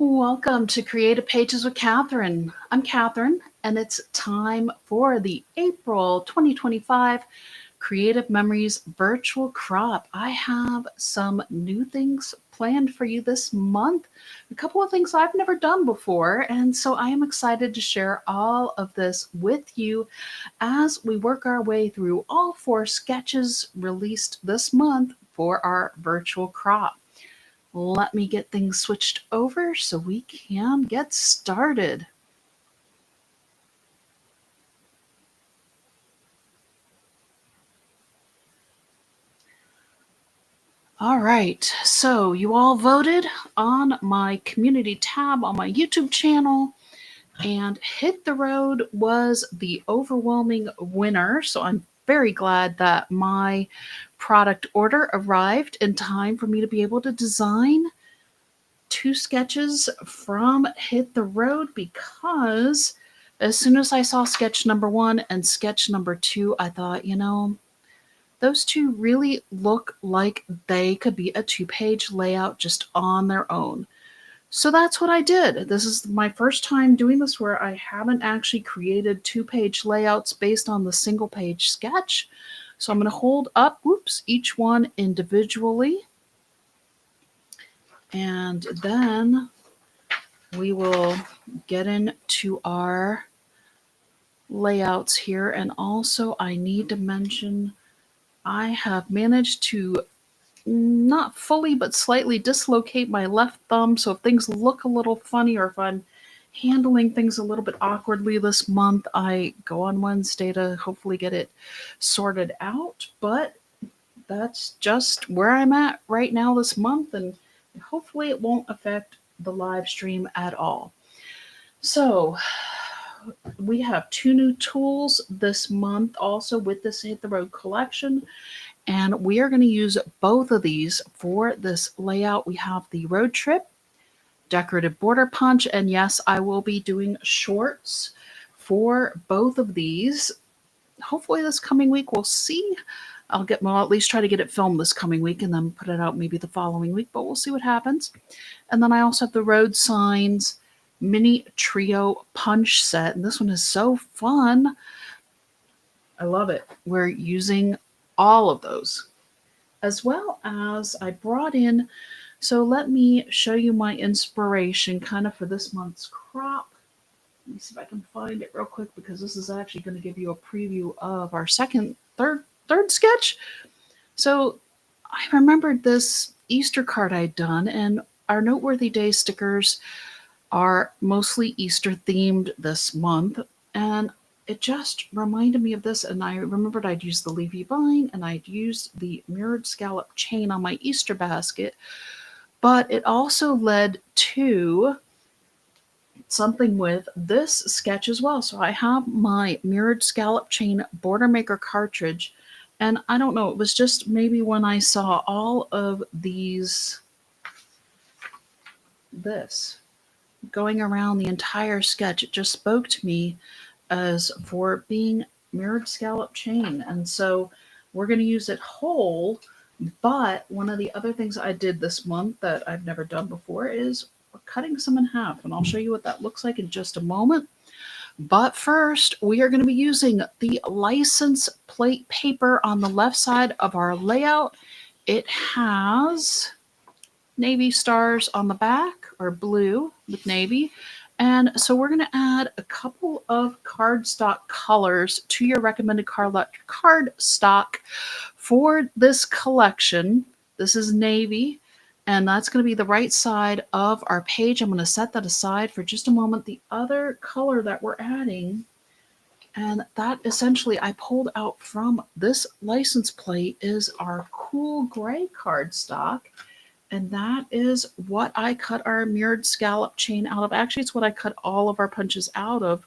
Welcome to Creative Pages with Catherine. I'm Catherine, and it's time for the April 2025 Creative Memories Virtual Crop. I have some new things planned for you this month, a couple of things I've never done before, and so I am excited to share all of this with you as we work our way through all 4 sketches released this month for our virtual crop. Let me get things switched over so we can get started. All right, so you all voted on my community tab on my YouTube channel, and Hit the Road was the overwhelming winner. So I'm very glad that my product order arrived in time for me to be able to design 2 sketches from Hit the Road, because as soon as I saw sketch number 1 and sketch number 2, I thought, those two really look like they could be a 2-page layout just on their own. So that's what I did. This is my first time doing this where I haven't actually created 2-page layouts based on the single-page sketch. So I'm going to hold up, each one individually. And then we will get into our layouts here. And also I need to mention I have managed to not fully but slightly dislocate my left thumb. So if things look a little funny or if I'm handling things a little bit awkwardly this month, I go on Wednesday to hopefully get it sorted out. But that's just where I'm at right now this month, and hopefully it won't affect the live stream at all. So we have 2 new tools this month also with this Hit the Road collection, and we are going to use both of these for this layout. We have the Road Trip Decorative Border Punch, and yes, I will be doing shorts for both of these. Hopefully this coming week, we'll see. I'll at least try to get it filmed this coming week and then put it out maybe the following week, but we'll see what happens. And then I also have the Road Signs Mini Trio Punch Set, and this one is so fun. I love it. We're using all of those, as well as I brought in, so let me show you my inspiration kind of for this month's crop. Let me see if I can find it real quick, because this is actually going to give you a preview of our third sketch. So I remembered this Easter card I'd done, and our Noteworthy Day stickers are mostly Easter themed this month, and it just reminded me of this. And I remembered I'd used the leafy vine and I'd used the mirrored scallop chain on my Easter basket, but it also led to something with this sketch as well. So I have my mirrored scallop chain border maker cartridge, and I don't know, it was just maybe when I saw all of this going around the entire sketch, it just spoke to me as for being mirrored scallop chain. And so we're going to use it whole. But one of the other things I did this month that I've never done before is we're cutting some in half, and I'll show you what that looks like in just a moment. But first, we are going to be using the license plate paper on the left side of our layout. It has navy stars on the back, or blue with navy. And so we're going to add a couple of cardstock colors to your recommended cardstock for this collection. This is navy, and that's going to be the right side of our page. I'm going to set that aside for just a moment. The other color that we're adding, and that essentially I pulled out from this license plate, is our cool gray cardstock. And that is what I cut our mirrored scallop chain out of. Actually, it's what I cut all of our punches out of,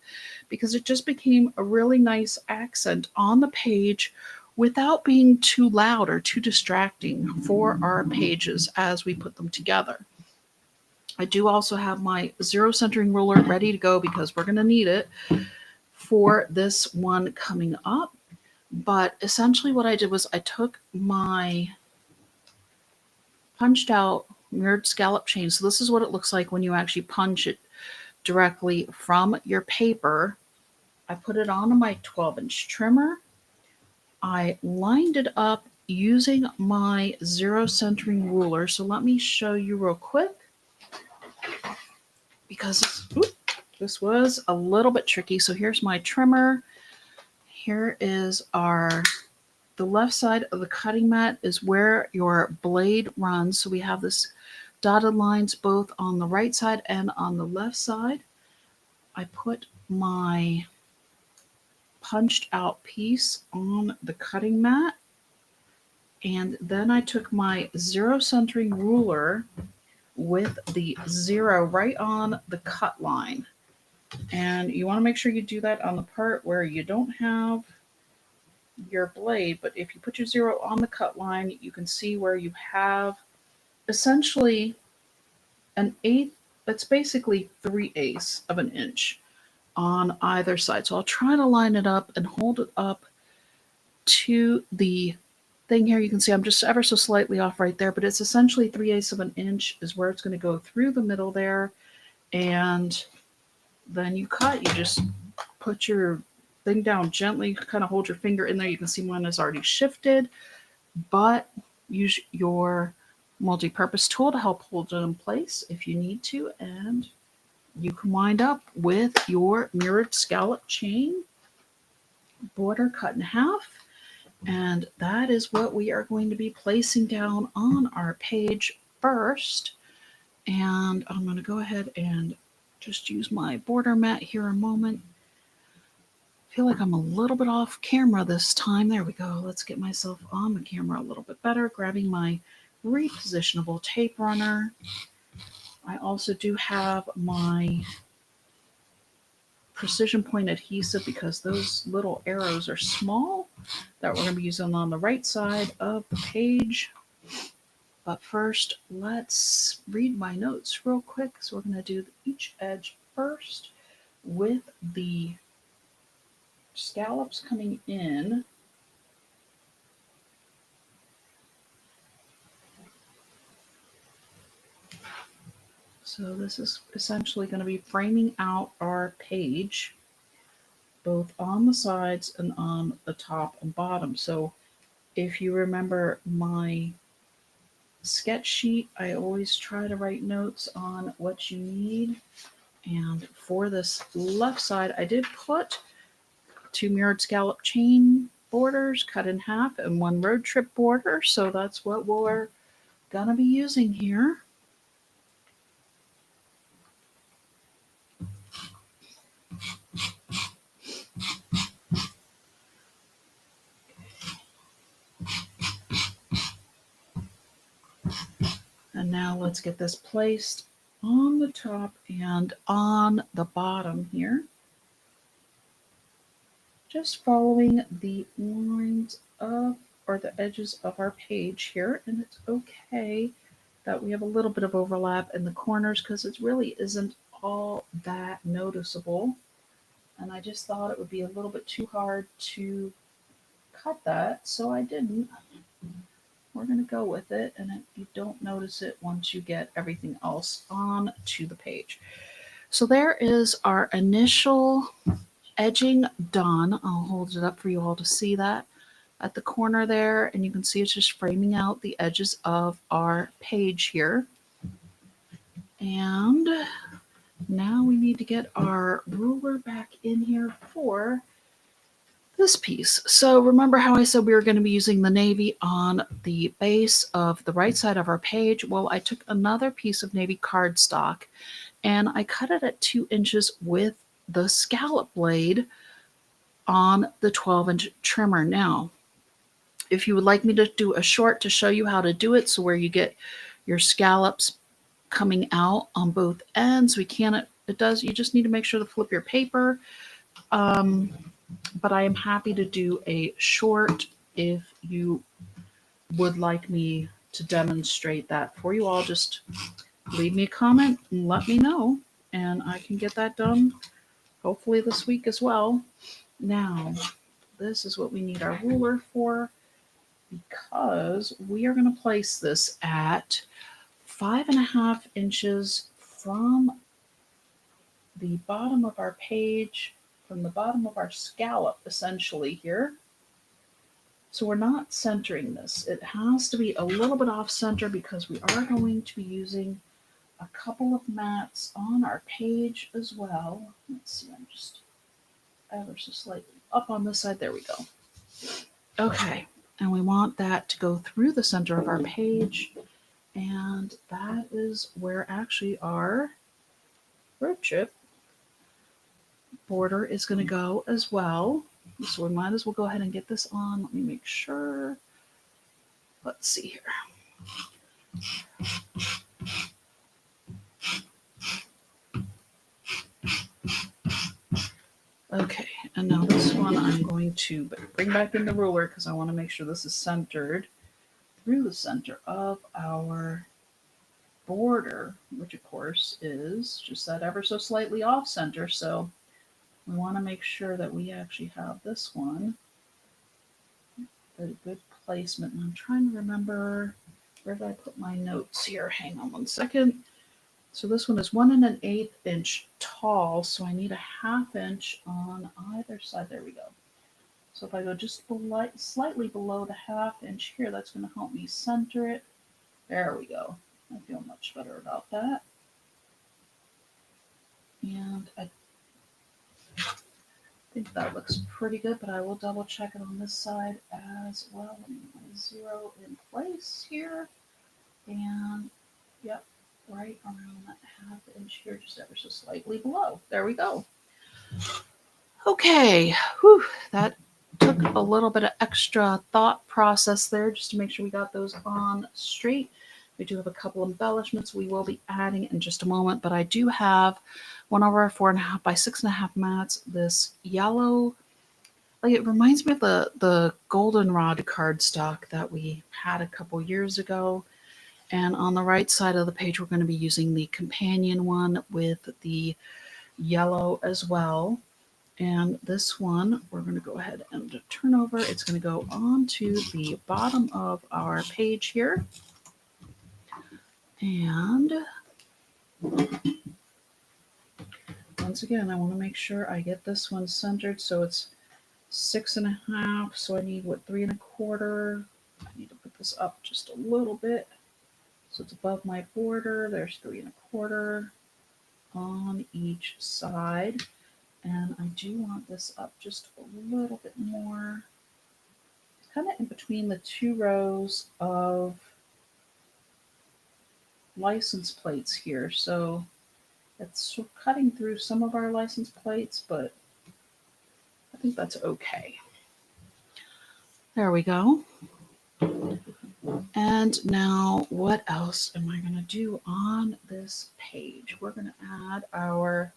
because it just became a really nice accent on the page without being too loud or too distracting for our pages as we put them together. I do also have my zero centering ruler ready to go, because we're going to need it for this one coming up. But essentially what I did was I took my punched out mirrored scallop chain. So this is what it looks like when you actually punch it directly from your paper. I put it onto my 12-inch trimmer. I lined it up using my zero centering ruler. So let me show you real quick, because this was a little bit tricky. So here's my trimmer. Here is the left side of the cutting mat is where your blade runs. So we have this dotted lines both on the right side and on the left side. I put my punched out piece on the cutting mat, and then I took my zero centering ruler with the 0 right on the cut line. And you want to make sure you do that on the part where you don't have your blade, but if you put your 0 on the cut line, you can see where you have essentially an eighth, that's basically 3/8 of an inch on either side. So I'll try to line it up and hold it up to the thing here. You can see I'm just ever so slightly off right there, but it's essentially 3/8 of an inch is where it's going to go through the middle there. And then you cut, you just put your thing down gently, kind of hold your finger in there. You can see mine is already shifted, but use your multi-purpose tool to help hold it in place if you need to, and you can wind up with your mirrored scallop chain border cut in half. And that is what we are going to be placing down on our page first. And I'm going to go ahead and just use my border mat here a moment. I feel like I'm a little bit off camera this time. There we go. Let's get myself on the camera a little bit better. Grabbing my repositionable tape runner. I also do have my precision point adhesive because those little arrows are small that we're going to be using on the right side of the page. But first, let's read my notes real quick. So we're going to do each edge first with the scallops coming in. So this is essentially going to be framing out our page, both on the sides and on the top and bottom. So if you remember my sketch sheet, I always try to write notes on what you need. And for this left side, I did put 2 mirrored scallop chain borders cut in half and 1 road trip border. So that's what we're going to be using here. And now let's get this placed on the top and on the bottom here. Just following the lines of, or the edges of our page here. And it's okay that we have a little bit of overlap in the corners because it really isn't all that noticeable. And I just thought it would be a little bit too hard to cut that, so I didn't. We're going to go with it, and you don't notice it once you get everything else on to the page. So there is our initial edging done. I'll hold it up for you all to see that at the corner there, and you can see it's just framing out the edges of our page here. And now we need to get our ruler back in here for this piece. So remember how I said we were going to be using the navy on the base of the right side of our page? Well, I took another piece of navy cardstock and I cut it at 2 inches with the scallop blade on the 12-inch trimmer. Now, if you would like me to do a short to show you how to do it, so where you get your scallops coming out on both ends, you just need to make sure to flip your paper. But I am happy to do a short if you would like me to demonstrate that for you all. Just leave me a comment and let me know, and I can get that done hopefully this week as well. Now, this is what we need our ruler for, because we are going to place this at 5.5 inches from the bottom of our page, from the bottom of our scallop, essentially here. So we're not centering this. It has to be a little bit off center because we are going to be using a couple of mats on our page as well. Let's see, I'm just ever so slightly up on this side. There we go. Okay, and we want that to go through the center of our page, and that is where actually our road trip border is going to go as well. So we might as well go ahead and get this on. Let me make sure. Let's see here. Okay, and now this one I'm going to bring back in the ruler because I want to make sure this is centered through the center of our border, which of course is just that ever so slightly off center. So we want to make sure that we actually have this one a good placement. And I'm trying to remember, where did I put my notes here? Hang on one second. So this one is 1 1/8 inch tall, so I need a 1/2 inch on either side. There we go. So if I go just slightly below the 1/2 inch here, that's going to help me center it. There we go. I feel much better about that. And I think that looks pretty good, but I will double check it on this side as well. Let me get my zero in place here. And yep, right around that 1/2 inch here, just ever so slightly below. There we go. Okay, whew, that took a little bit of extra thought process there just to make sure we got those on straight. We do have a couple embellishments we will be adding in just a moment, but I do have one of our 4.5 by 6.5 mats, this yellow, like it reminds me of the goldenrod cardstock that we had a couple years ago. And on the right side of the page, we're going to be using the companion one with the yellow as well. And this one, we're going to go ahead and turn over. It's going to go onto the bottom of our page here. And once again, I want to make sure I get this one centered. So it's 6.5. So I need, 3.25. I need to put this up just a little bit. So it's above my border. There's 3.25 on each side. And I do want this up just a little bit more. It's kind of in between the two rows of license plates here. So it's cutting through some of our license plates, but I think that's okay. There we go. And now what else am I going to do on this page? We're going to add our,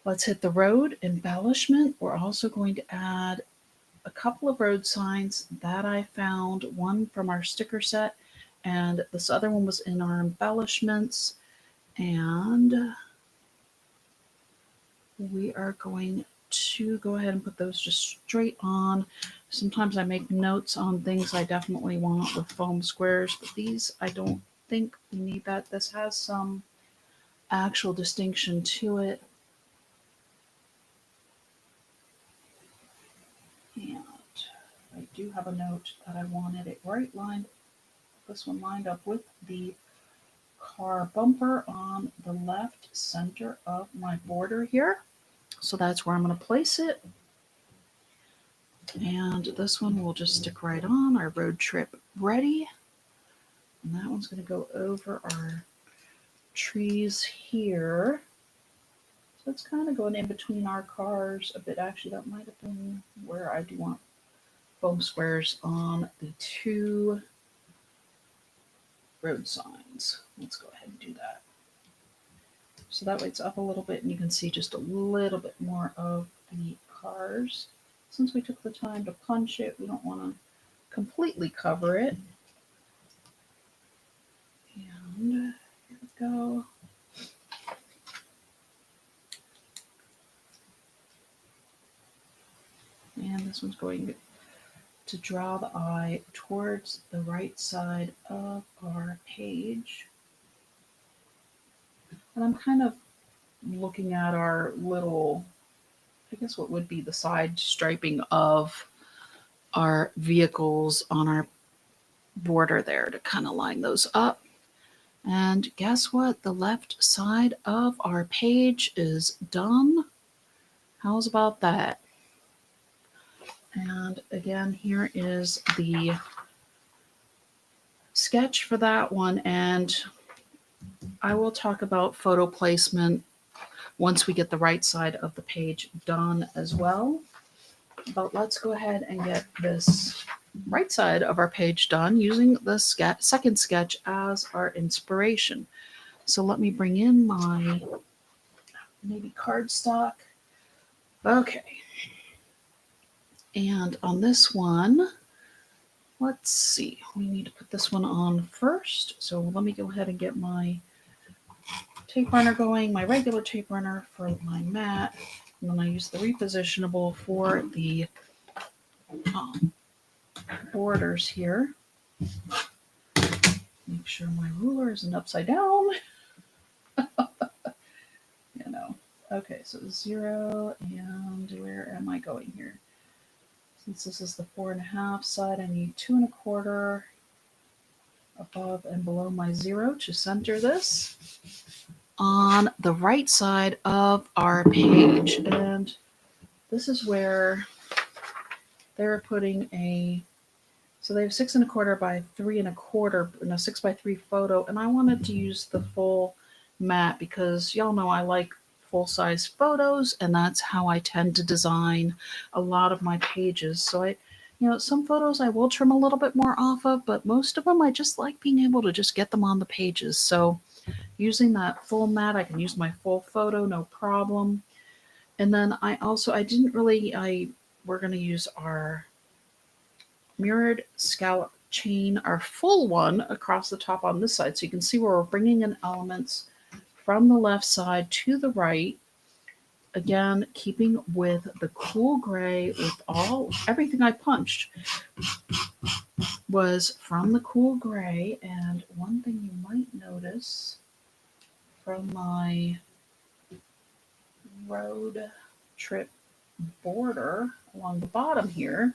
let's hit the road embellishment. We're also going to add a couple of road signs that I found, one from our sticker set, and this other one was in our embellishments. And we are going to go ahead and put those just straight on. Sometimes I make notes on things I definitely want with foam squares, but these I don't think we need that. This has some actual distinction to it. And I do have a note that I wanted it right lined, this one lined up with the car bumper on the left center of my border here. So that's where I'm going to place it. And this one will just stick right on, our road trip ready. And that one's going to go over our trees here. So it's kind of going in between our cars a bit. Actually, that might have been where I do want foam squares on the two road signs. Let's go ahead and do that. So that way it's up a little bit and you can see just a little bit more of the cars. Since we took the time to punch it, we don't want to completely cover it. And here we go. And this one's going to draw the eye towards the right side of our page. And I'm kind of looking at our little, I guess what would be the side striping of our vehicles on our border there to kind of line those up. And guess what? The left side of our page is done. How's about that? And again, here is the sketch for that one. And I will talk about photo placement once we get the right side of the page done as well. But let's go ahead and get this right side of our page done using the second sketch as our inspiration. So let me bring in my maybe cardstock. Okay. And on this one, let's see, we need to put this one on first. So let me go ahead and get my tape runner going, my regular tape runner for my mat. And then I use the repositionable for the borders here. Make sure my ruler isn't upside down. You know. Okay, so 0, and where am I going here? Since this is the 4.5 side, I need 2.25 above and below my 0 to center this on the right side of our page. And this is where they're putting so they have 6.25 by 3.25, no, 6 by 3 photo, and I wanted to use the full mat because y'all know I like full-size photos, and that's how I tend to design a lot of my pages. So some photos I will trim a little bit more off of, but most of them I just like being able to just get them on the pages. So using that full mat, I can use my full photo, no problem. And then we're going to use our mirrored scallop chain, our full one across the top on this side. So you can see where we're bringing in elements from the left side to the right. Again, keeping with the cool gray with everything I punched was from the cool gray. And one thing you might notice from my road trip border along the bottom here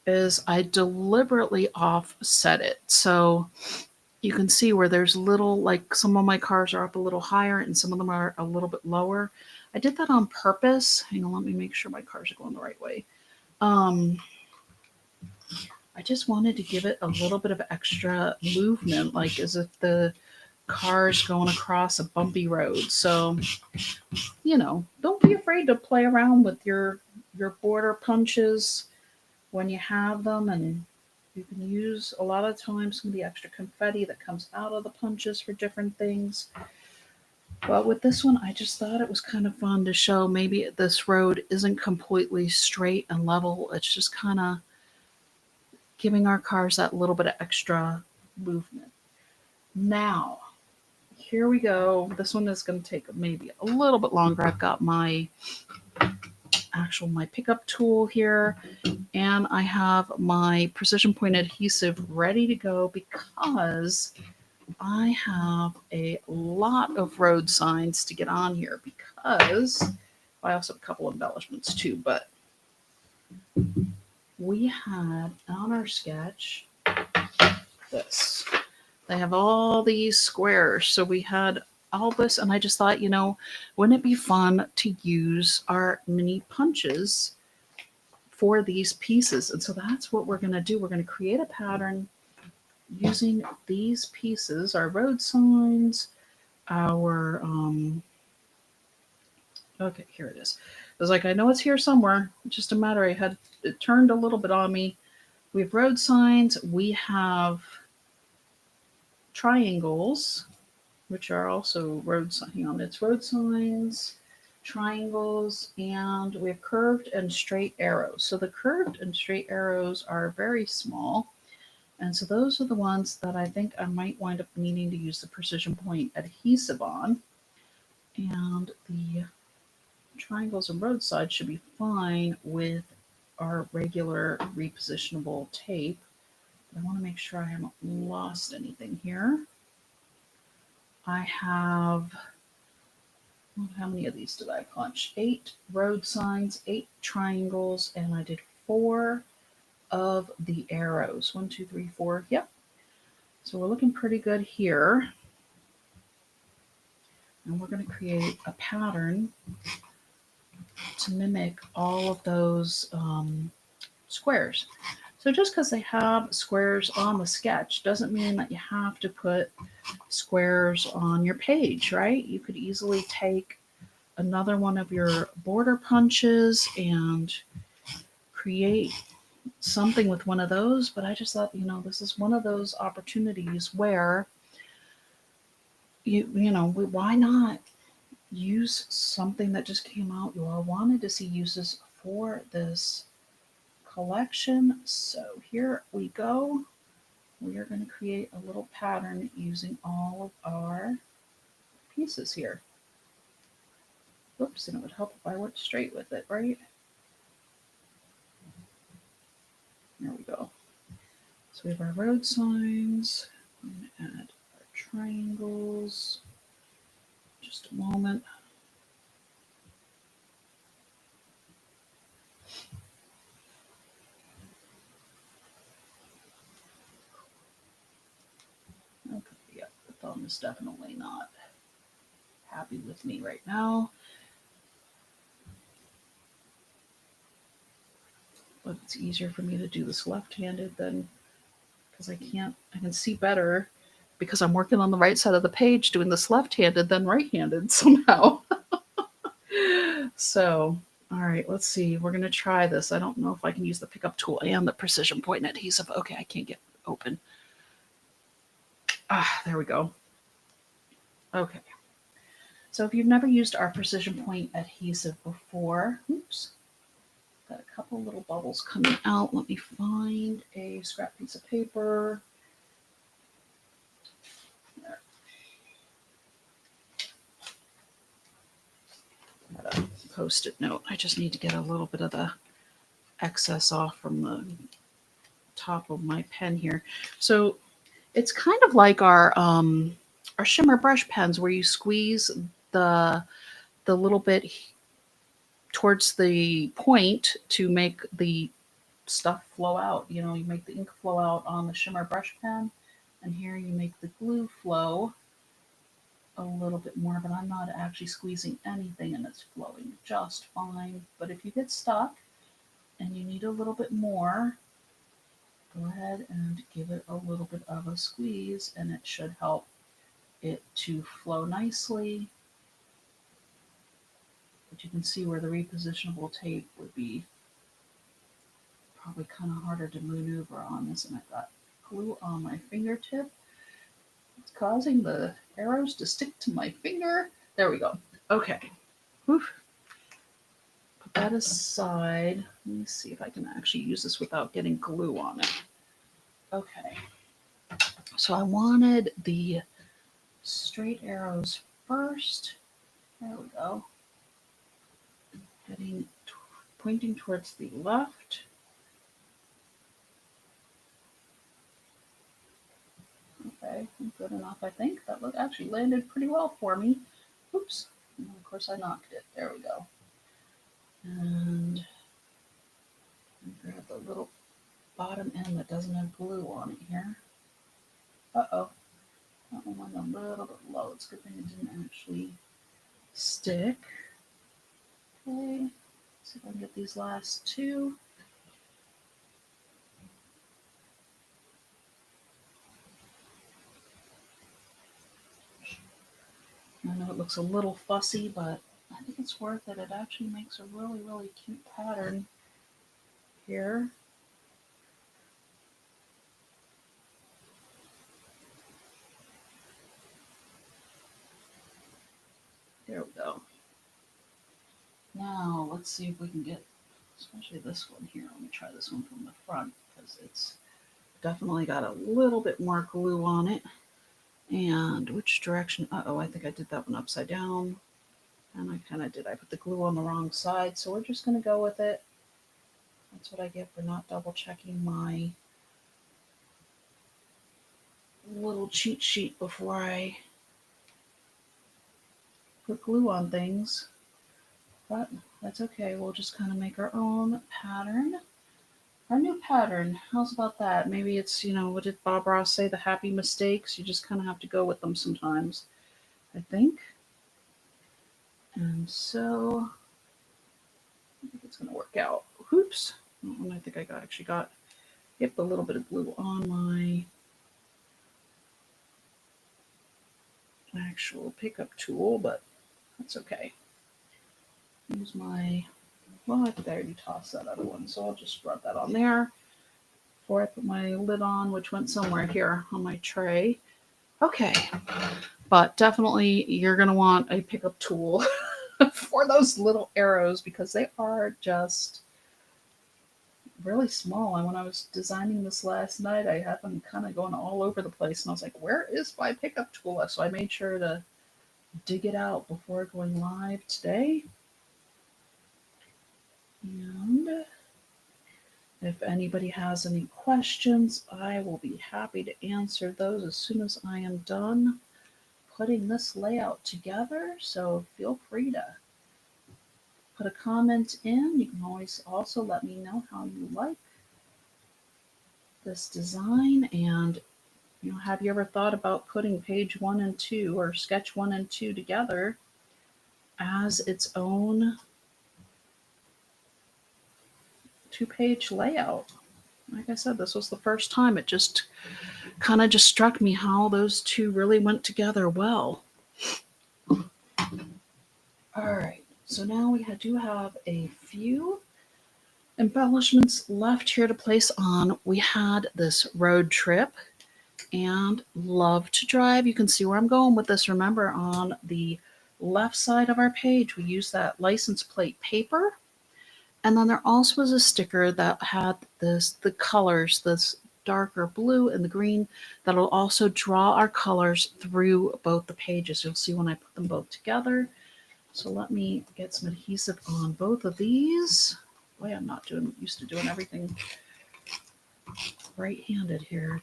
is I deliberately offset it. So you can see where there's little, like some of my cars are up a little higher and some of them are a little bit lower. I did that on purpose. Hang on, let me make sure my cars are going the right way. I just wanted to give it a little bit of extra movement, like as if the car's going across a bumpy road. So, don't be afraid to play around with your border punches when you have them, and you can use a lot of times some of the extra confetti that comes out of the punches for different things. But with this one, I just thought it was kind of fun to show maybe this road isn't completely straight and level. It's just kind of giving our cars that little bit of extra movement. Now, here we go. This one is going to take maybe a little bit longer. I've got my pickup tool here, and I have my precision point adhesive ready to go because I have a lot of road signs to get on here, because I also have a couple of embellishments too, but we had on our sketch this. They have all these squares. So we had all this, and I just thought, wouldn't it be fun to use our mini punches for these pieces? And so that's what we're going to do. We're going to create a pattern using these pieces, our road signs, our, okay, here it is. I was like, I know it's here somewhere. It's just a matter, it turned a little bit on me. We have road signs. We have triangles, which are also road signs. Hang on, it's road signs, triangles, and we have curved and straight arrows. So the curved and straight arrows are very small. And so those are the ones that I think I might wind up needing to use the precision point adhesive on. And the triangles and roadside should be fine with our regular repositionable tape. I want to make sure I haven't lost anything here. I have How many of these did I punch? 8 road signs, 8 triangles, and I did 4 of the arrows. 1, 2, 3, 4. Yep. So we're looking pretty good here. And we're going to create a pattern to mimic all of those squares. So just because they have squares on the sketch doesn't mean that you have to put squares on your page, right? You could easily take another one of your border punches and create something with one of those. But I just thought, this is one of those opportunities where why not use something that just came out? You all wanted to see uses for this collection. So here we go. We are going to create a little pattern using all of our pieces here. Whoops, and it would help if I went straight with it, right? There we go. So we have our road signs. I'm going to add our triangles. Just a moment. Okay, yeah, the thumb is definitely not happy with me right now. But it's easier for me to do this left-handed than, because I can see better because I'm working on the right side of the page doing this left-handed than right-handed somehow. So, all right, let's see. We're going to try this. I don't know if I can use the pickup tool and the precision point adhesive. Okay, I can't get open. There we go. Okay. So if you've never used our precision point adhesive before, oops, got a couple little bubbles coming out. Let me find a scrap piece of paper. There. Got a Post-it note. I just need to get a little bit of the excess off from the top of my pen here. So it's kind of like our shimmer brush pens where you squeeze the little bit towards the point to make the stuff flow out. You make the ink flow out on the shimmer brush pen, and here you make the glue flow a little bit more, but I'm not actually squeezing anything and it's flowing just fine. But if you get stuck and you need a little bit more, go ahead and give it a little bit of a squeeze and it should help it to flow nicely. But you can see where the repositionable tape would be probably kind of harder to maneuver on this, and I've got glue on my fingertip. It's causing the arrows to stick to my finger. There we go. Okay. Whew. Put that aside. Let me see if I can actually use this without getting glue on it. Okay. So I wanted the straight arrows first. There we go. Pointing towards the left. Okay, good enough, I think. That actually landed pretty well for me. Oops. And of course I knocked it. There we go. And grab the little bottom end that doesn't have glue on it here. Uh-oh. That one went a little bit low. It's a good thing it didn't actually stick. Okay. See if I can get these last two. I know it looks a little fussy, but I think it's worth it. It actually makes a really, really cute pattern here. There we go. Now, let's see if we can get, especially this one here. Let me try this one from the front because it's definitely got a little bit more glue on it. And which direction? Uh-oh, I think I did that one upside down. And I kind of did. I put the glue on the wrong side, so we're just going to go with it. That's what I get for not double checking my little cheat sheet before I put glue on things, but that's okay. We'll just kind of make our own pattern. Our new pattern. How's about that? Maybe it's, what did Bob Ross say? The happy mistakes. You just kind of have to go with them sometimes, I think. And so I think it's going to work out. Oops. I think I actually got a little bit of glue on my actual pickup tool, but that's okay. Use my, well, I think I already tossed that other one, so I'll just rub that on there before I put my lid on, which went somewhere here on my tray. Okay, but definitely you're going to want a pickup tool for those little arrows because they are just really small. And when I was designing this last night, I had them kind of going all over the place, and I was like, where is my pickup tool? So I made sure to dig it out before going live today. And if anybody has any questions, I will be happy to answer those as soon as I am done putting this layout together. So feel free to put a comment in. You can always also let me know how you like this design. And have you ever thought about putting page 1 and 2 or sketch 1 and 2 together as its own 2-page layout? Like I said, this was the first time. It just kind of just struck me how those two really went together well. All right, so now we do have a few embellishments left here to place on. We had this road trip and love to drive. You can see where I'm going with this. Remember, on the left side of our page, we use that license plate paper. And then there also was a sticker that had the colors, this darker blue and the green, that'll also draw our colors through both the pages. You'll see when I put them both together. So let me get some adhesive on both of these. Boy, I'm not used to doing everything right-handed here.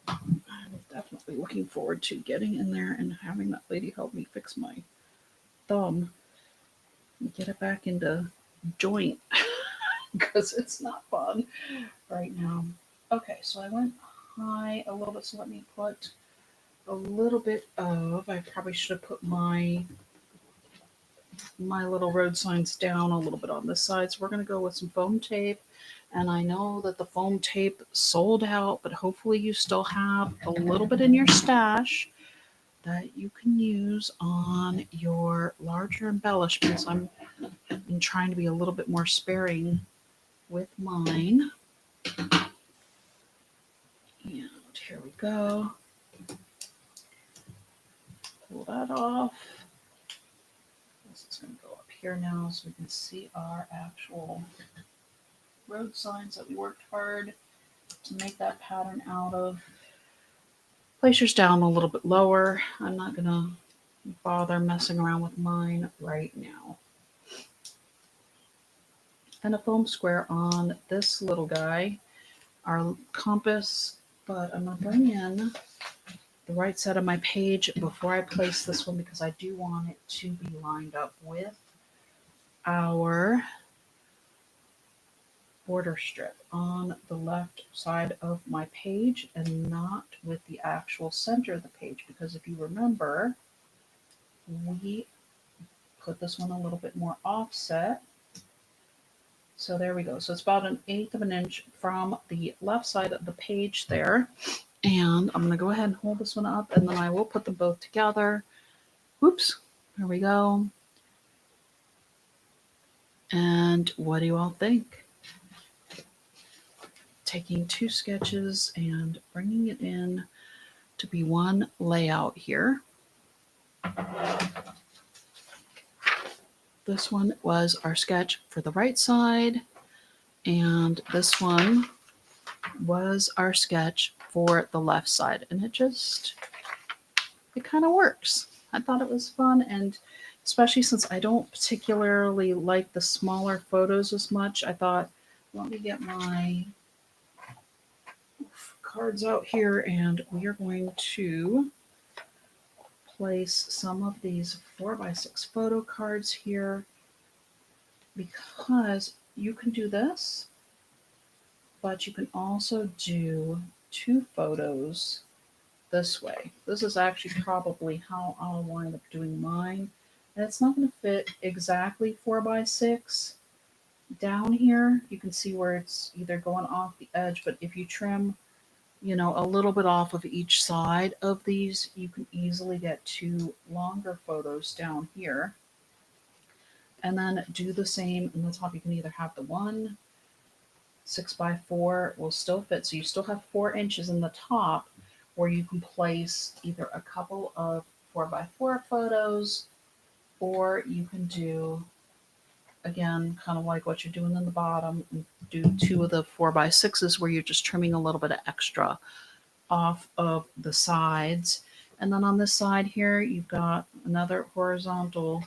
I'm definitely looking forward to getting in there and having that lady help me fix my thumb and get it back into joint because it's not fun right now. Okay, so I went high a little bit, so let me put a little bit of, I probably should have put my little road signs down a little bit on this side. So we're going to go with some foam tape. And I know that the foam tape sold out, but hopefully you still have a little bit in your stash that you can use on your larger embellishments. I'm trying to be a little bit more sparing with mine. And here we go. Pull that off. This is going to go up here now so we can see our actual road signs that we worked hard to make that pattern out of. Place yours down a little bit lower. I'm not going to bother messing around with mine right now. And a foam square on this little guy, our compass, but I'm going to bring in the right side of my page before I place this one because I do want it to be lined up with our border strip on the left side of my page and not with the actual center of the page, because if you remember, we put this one a little bit more offset. So there we go. So it's about 1/8 of an inch from the left side of the page there. And I'm going to go ahead and hold this one up, and then I will put them both together. Oops, there we go. And what do you all think? Taking 2 sketches and bringing it in to be one layout here. This one was our sketch for the right side, and this one was our sketch for the left side. And it kind of works. I thought it was fun, and especially since I don't particularly like the smaller photos as much, I thought, let me get my cards out here, and we are going to place some of these 4x6 photo cards here because you can do this, but you can also do 2 photos this way. This is actually probably how I'll wind up doing mine. And it's not going to fit exactly 4x6 down here. You can see where it's either going off the edge, but if you trim, a little bit off of each side of these, you can easily get 2 longer photos down here. And then do the same in the top. You can either have the one 6x4 will still fit. So you still have 4 inches in the top where you can place either a couple of 4x4 photos, or you can do, again, kind of like what you're doing in the bottom, and do 2 of the 4x6s where you're just trimming a little bit of extra off of the sides. And then on this side here, you've got another horizontal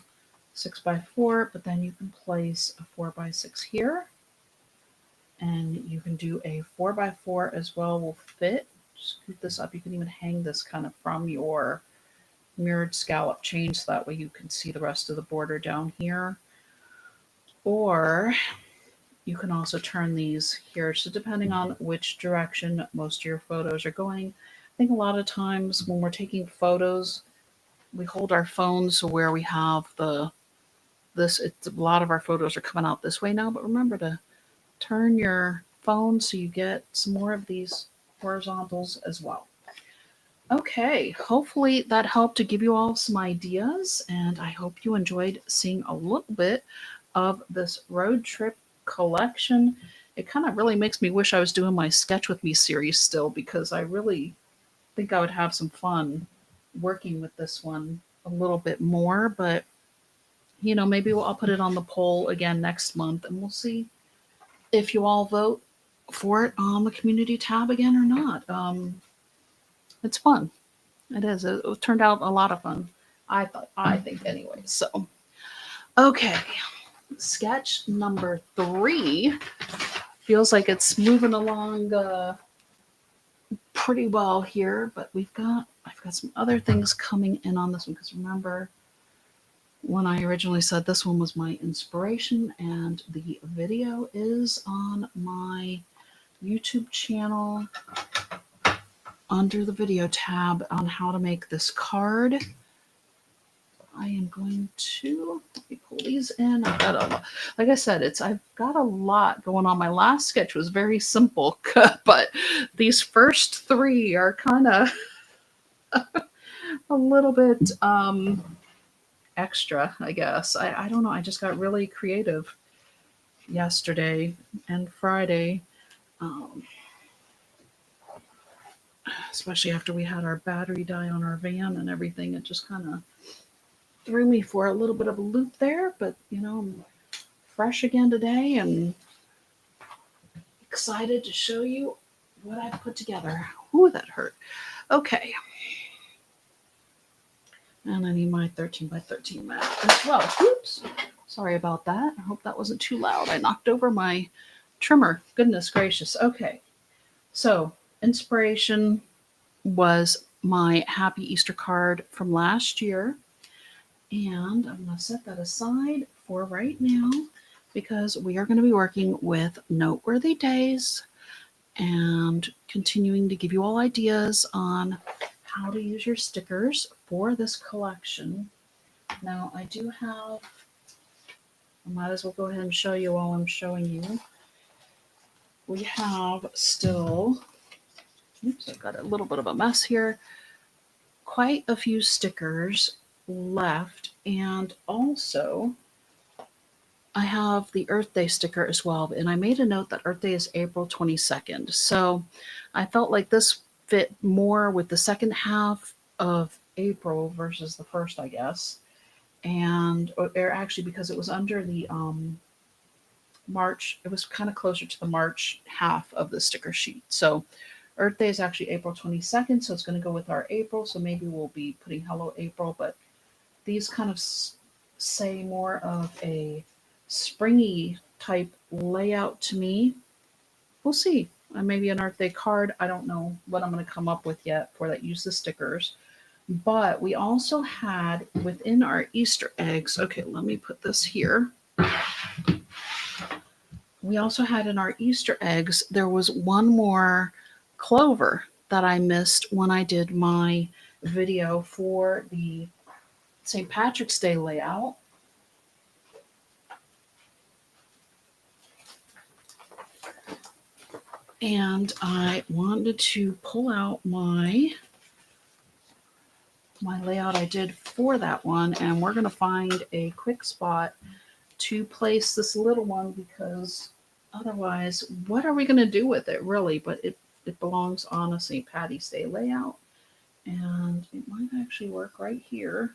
6x4, but then you can place a 4x6 here. And you can do a 4x4 as well, will fit. Scoot this up. You can even hang this kind of from your mirrored scallop chain so that way you can see the rest of the border down here. Or you can also turn these here. So depending on which direction most of your photos are going, I think a lot of times when we're taking photos, we hold our phones where we have a lot of our photos are coming out this way now, but remember to turn your phone so you get some more of these horizontals as well. Okay, hopefully that helped to give you all some ideas, and I hope you enjoyed seeing a little bit of this road trip collection. It kind of really makes me wish I was doing my Sketch With Me series still, because I really think I would have some fun working with this one a little bit more, but maybe I'll put it on the poll again next month and we'll see if you all vote for it on the community tab again or not. It's fun. It is. It turned out a lot of fun. I think anyway. So, okay. Sketch number 3 feels like it's moving along pretty well here, but I've got some other things coming in on this one, because remember when I originally said this one was my inspiration, and the video is on my YouTube channel under the video tab on how to make this card. I am going to let me pull these in. Like I said, I've got a lot going on. My last sketch was very simple, but these first 3 are kind of a little bit extra, I guess. I don't know. I just got really creative yesterday and Friday. Especially after we had our battery die on our van and everything, it just kind of threw me for a little bit of a loop there. But I'm fresh again today and excited to show you what I put together. Ooh, that hurt. Okay, and I need my 13x13 mat as well. Oops, sorry about that. I hope that wasn't too loud. I knocked over my trimmer. Goodness gracious. Okay, so inspiration was my Happy Easter card from last year. And I'm going to set that aside for right now, because we are going to be working with noteworthy days and continuing to give you all ideas on how to use your stickers for this collection. Now, I might as well go ahead and show you while I'm showing you. We have still, oops, I've got a little bit of a mess here, quite a few stickers left, and also I have the Earth Day sticker as well, and I made a note that Earth Day is April 22nd, so I felt like this fit more with the second half of April versus the first, I guess, and or actually because it was under the March, it was kind of closer to the March half of the sticker sheet. So Earth Day is actually April 22nd, so it's going to go with our April, so maybe we'll be putting Hello April, but these kind of say more of a springy type layout to me. We'll see. Maybe an Earth Day card. I don't know what I'm going to come up with yet for that. Use the stickers. But we also had within our Easter eggs, okay, let me put this here. We also had in our Easter eggs, there was one more clover that I missed when I did my video for the St. Patrick's Day layout. And I wanted to pull out my layout I did for that one, and we're going to find a quick spot to place this little one, because otherwise, what are we going to do with it, really? But it belongs on a St. Patty's Day layout, and it might actually work right here.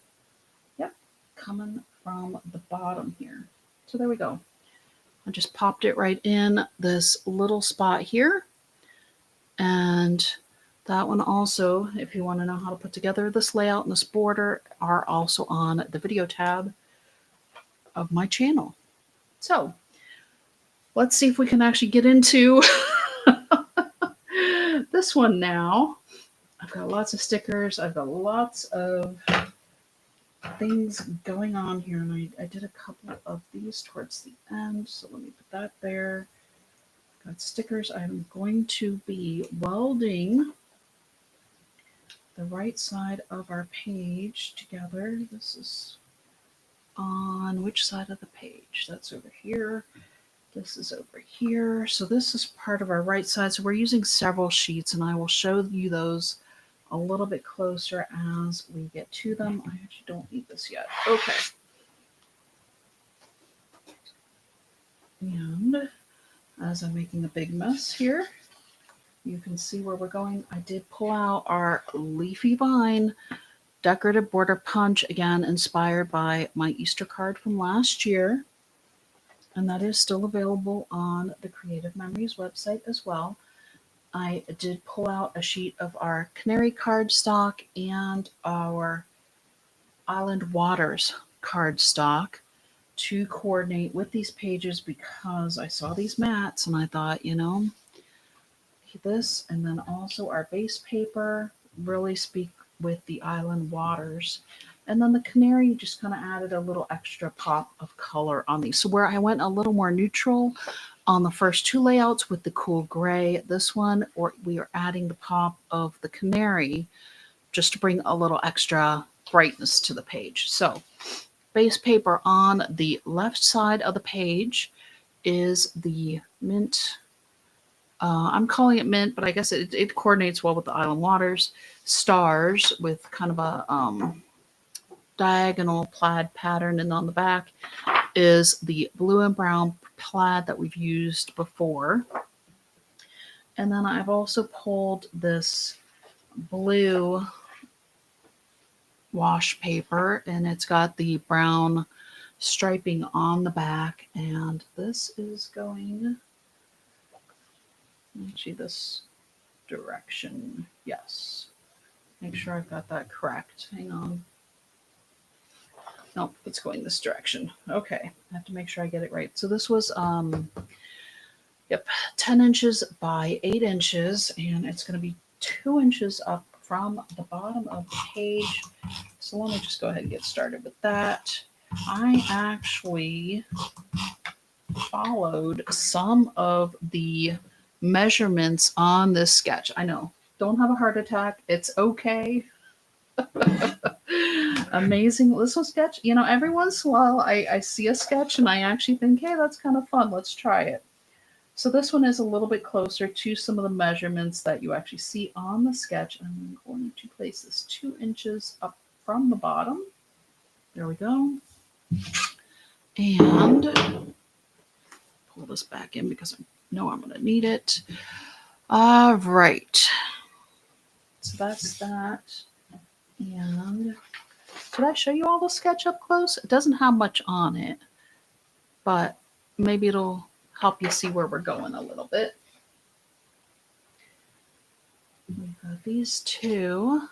Yep, coming from the bottom here. So there we go. I just popped it right in this little spot here. And that one also, if you want to know how to put together this layout and this border, are also on the video tab of my channel. So let's see if we can actually get into this one now. I've got lots of stickers. I've got lots of things going on here, and I did a couple of these towards the end. So let me put that there. Got stickers. I'm going to be welding the right side of our page together. This is on which side of the page? That's over here. This is over here. So this is part of our right side. So we're using several sheets, and I will show you those a little bit closer as we get to them. I actually don't need this yet. Okay. And as I'm making a big mess here, you can see where we're going. I did pull out our leafy vine decorative border punch, again inspired by my Easter card from last year, and that is still available on the Creative Memories website as well. I did pull out a sheet of our Canary cardstock and our Island Waters cardstock to coordinate with these pages, because I saw these mats and I thought, you know, this and then also our base paper really speak with the Island Waters. And then the Canary just kind of added a little extra pop of color on these. So where I went a little more neutral on the first two layouts with the cool gray, this one, or we are adding the pop of the Canary just to bring a little extra brightness to the page. So base paper on the left side of the page is the mint. I'm calling it mint, but I guess it coordinates well with the Island Waters. Stars with kind of a diagonal plaid pattern, and on the back is the blue and brown plaid that we've used before. And then I've also pulled this blue wash paper, and it's got the brown striping on the back, and this is going actually this direction. Yes, make sure I've got that correct. Hang on. Nope, it's going this direction. Okay, I have to make sure I get it right. So this was 10 inches by 8 inches, and it's going to be 2 inches up from the bottom of the page. So let me just go ahead and get started with that. I actually followed some of the measurements on this sketch. I know, don't have a heart attack. It's okay. Amazing little sketch. You know, every once in a while I see a sketch and I actually think, hey, that's kind of fun. Let's try it. So this one is a little bit closer to some of the measurements that you actually see on the sketch. I'm going to place this 2 inches up from the bottom. There we go. And pull this back in because I know I'm going to need it. All right. So that's that. And did I show you all the sketch up close? It doesn't have much on it, but maybe it'll help you see where we're going a little bit. We've got these two,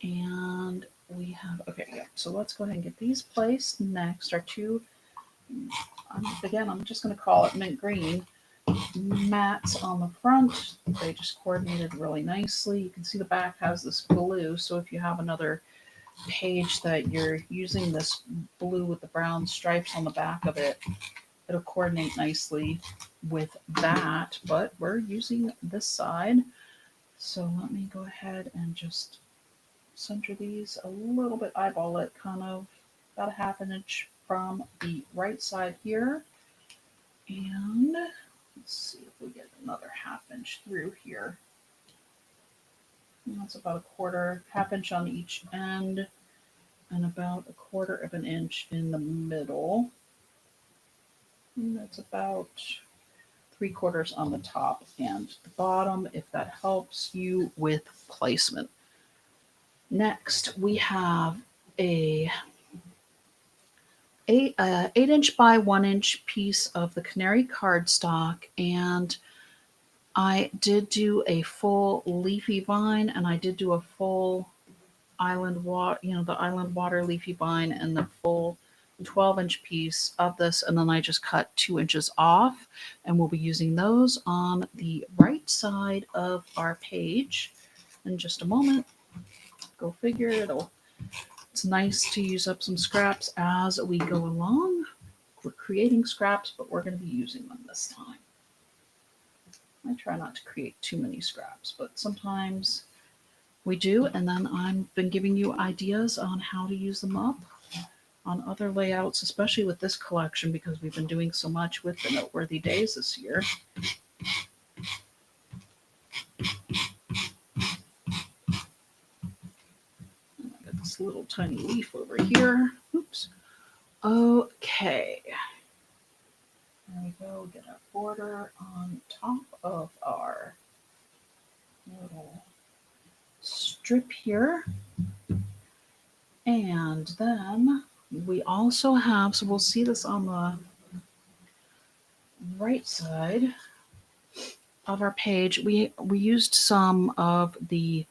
and we have, okay, yeah, so let's go ahead and get these placed next. Our two, again, I'm just going to call it mint green. mats on the front. They just coordinated really nicely. You can see the back has this blue, so if you have another page that you're using this blue with the brown stripes on the back of it, it'll coordinate nicely with that, but we're using this side. So let me go ahead and just center these a little bit, eyeball it kind of about a half an inch from the right side here. And let's see if we get another half inch through here. And that's about a quarter, half inch on each end, and about a quarter of an inch in the middle. And that's about 3/4 on the top and the bottom, if that helps you with placement. Next, we have a 8-inch by 1-inch piece of the Canary cardstock, and I did do a full leafy vine, and I did do a full island water, the island water leafy vine, and the full 12-inch piece of this, and then I just cut 2 inches off, and we'll be using those on the right side of our page in just a moment. Go figure, it's nice to use up some scraps as we go along. We're creating scraps, but we're going to be using them this time. I try not to create too many scraps, but sometimes we do, and then I've been giving you ideas on how to use them up on other layouts, especially with this collection, because we've been doing so much with the Noteworthy Days this year. I got this little tiny leaf over here. Oops. Okay. There we go. Get our border on top of our little strip here. And then we also have, so we'll see this on the right side of our page. We used some of the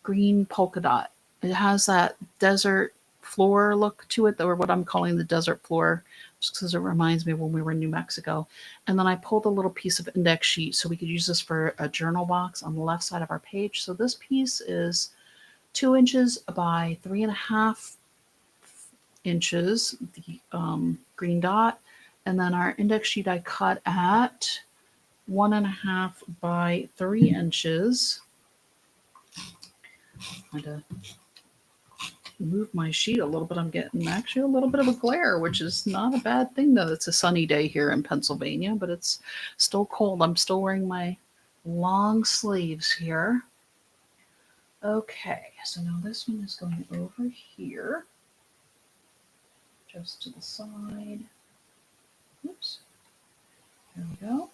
green polka dot. It has that desert floor look to it, or what I'm calling the desert floor, just because it reminds me of when we were in New Mexico. And then I pulled a little piece of index sheet so we could use this for a journal box on the left side of our page. So this piece is 2 inches by 3.5 inches, the green dot. And then our index sheet I cut at 1.5 by 3 inches. I had to move my sheet a little bit. I'm getting actually a little bit of a glare, which is not a bad thing, though. It's a sunny day here in Pennsylvania, but it's still cold. I'm still wearing my long sleeves here. Okay, so now this one is going over here, just to the side. Oops. There we go.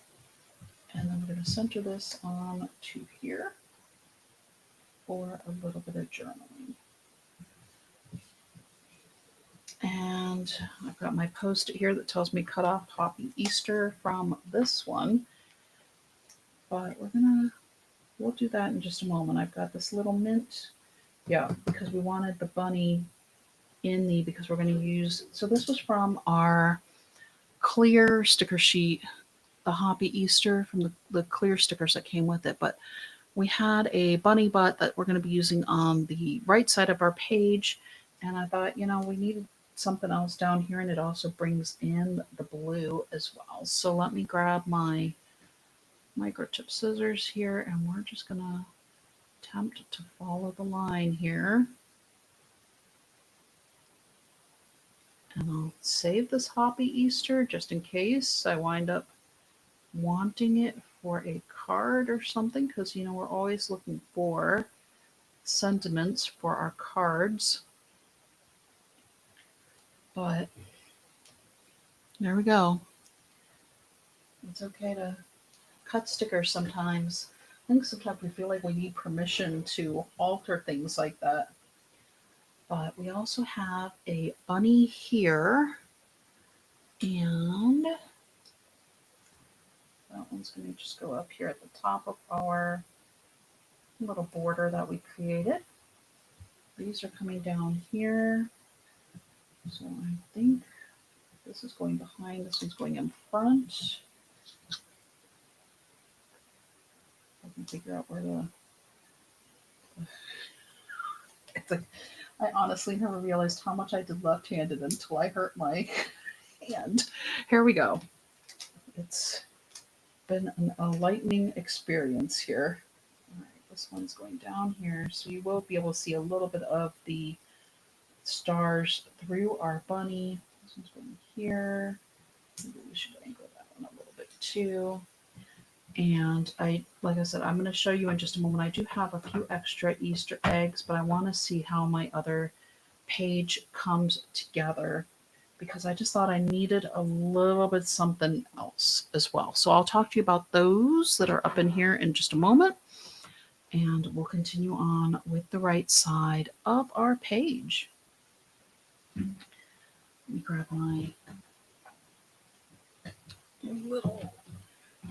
And then we're going to center this on to here for a little bit of journaling. And I've got my post-it here that tells me cut off Happy Easter from this one. But we'll do that in just a moment. I've got this little mint. Yeah, because we wanted the bunny in the, because we're going to use, so this was from our clear sticker sheet, the Happy Easter, from the clear stickers that came with it. But we had a bunny butt that we're going to be using on the right side of our page. And I thought, we needed something else down here, and it also brings in the blue as well. So let me grab my microchip scissors here, and we're just going to attempt to follow the line here. And I'll save this Happy Easter just in case I wind up wanting it for a card or something, because we're always looking for sentiments for our cards. But there we go. It's okay to cut stickers sometimes. I think sometimes we feel like we need permission to alter things like that. But we also have a bunny here, and that one's going to just go up here at the top of our little border that we created. These are coming down here. So I think this is going behind, this one's going in front. I can figure out where to. It's like, I honestly never realized how much I did left-handed until I hurt my hand. Here we go. It's been a lightning experience here. All right, this one's going down here, so you will be able to see a little bit of the stars through our bunny. This one's going here. Maybe we should angle that one a little bit too. And like I said, I'm going to show you in just a moment. I do have a few extra Easter eggs, but I want to see how my other page comes together because I just thought I needed a little bit something else as well. So I'll talk to you about those that are up in here in just a moment. And we'll continue on with the right side of our page. Let me grab my little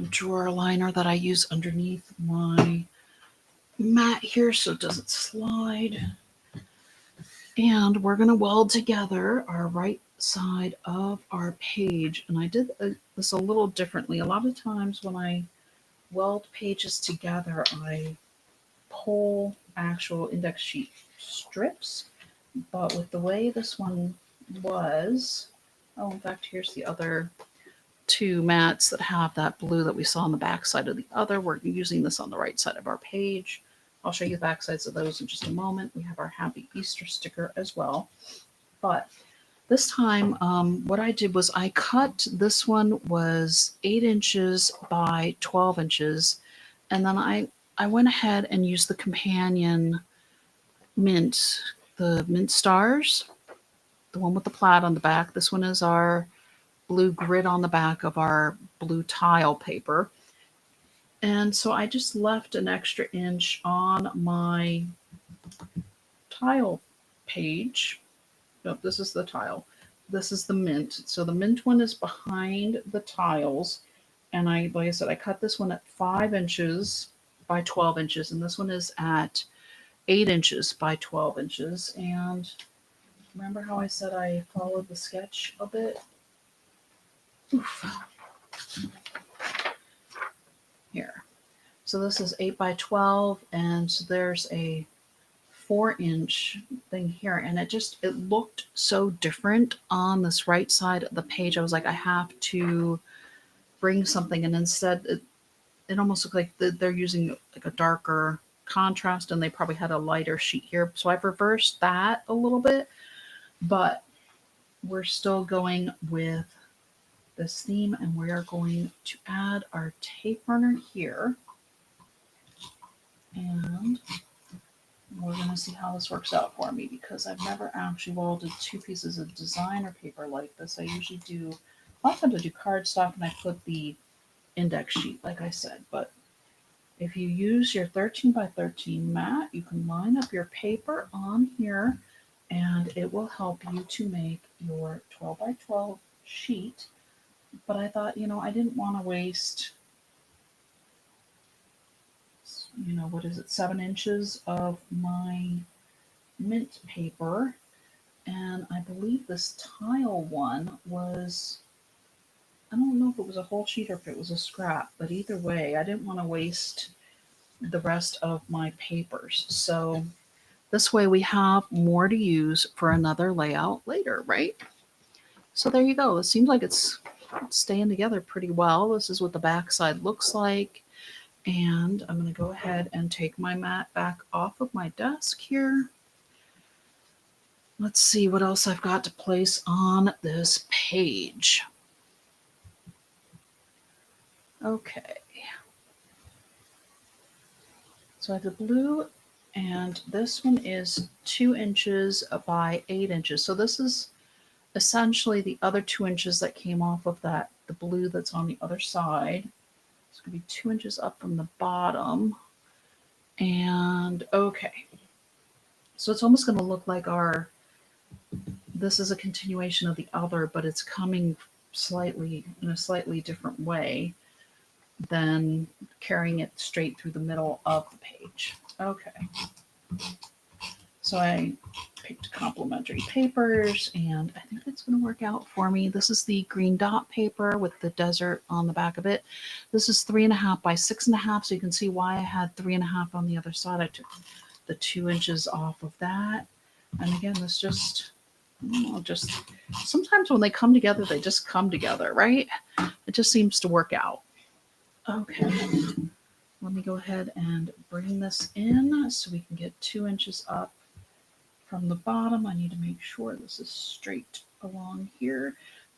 drawer liner that I use underneath my mat here so it doesn't slide. And we're going to weld together our right side of our page. And I did this a little differently. A lot of times when I weld pages together, I pull actual index sheet strips. But with the way this one was, oh, in fact, here's the other two mats that have that blue that we saw on the back side of the other. We're using this on the right side of our page. I'll show you the back sides of those in just a moment. We have our Happy Easter sticker as well. But this time, what I did was I cut, this one was 8 inches by 12 inches. And then I went ahead and used the companion mint, the mint stars, the one with the plaid on the back. This one is our blue grid on the back of our blue tile paper. And so I just left an extra inch on my tile page. No, this is the tile. This is the mint. So the mint one is behind the tiles. And like I said, I cut this one at 5 inches by 12 inches. And this one is at 8 inches by 12 inches. And remember how I said I followed the sketch a bit? Oof. Here. So this is 8 by 12, and so there's a 4-inch thing here, and it looked so different on this right side of the page. I was like, I have to bring something, and instead it almost looked like they're using like a darker contrast, and they probably had a lighter sheet here. So I've reversed that a little bit, but we're still going with this theme, and we are going to add our tape runner here. And we're going to see how this works out for me because I've never actually welded 2 pieces of designer paper like this. I usually do, a lot of times I do cardstock and I put the index sheet, like I said. But if you use your 13 by 13 mat, you can line up your paper on here and it will help you to make your 12 by 12 sheet. But I thought, I didn't want to waste, 7 inches of my mint paper. And I believe this tile one was, I don't know if it was a whole sheet or if it was a scrap, but either way, I didn't want to waste the rest of my papers. So this way we have more to use for another layout later, right? So there you go. It seems like it's staying together pretty well. This is what the back side looks like. And I'm going to go ahead and take my mat back off of my desk here. Let's see what else I've got to place on this page. Okay. So I have the blue, and this one is 2 inches by 8 inches. So this is essentially the other 2 inches that came off of the blue that's on the other side. It's going to be 2 inches up from the bottom. And okay. So it's almost going to look like this is a continuation of the other, but it's coming in a slightly different way than carrying it straight through the middle of the page. Okay. So I picked a complimentary papers, and I think it's going to work out for me. This is the green dot paper with the desert on the back of it. This is 3.5 by 6.5, so you can see why I had 3.5 on the other side. I took the 2 inches off of that. And again, this just sometimes when they come together, they just come together, right? It just seems to work out. Okay, let me go ahead and bring this in so we can get 2 inches up from the bottom. I need to make sure this is straight along here.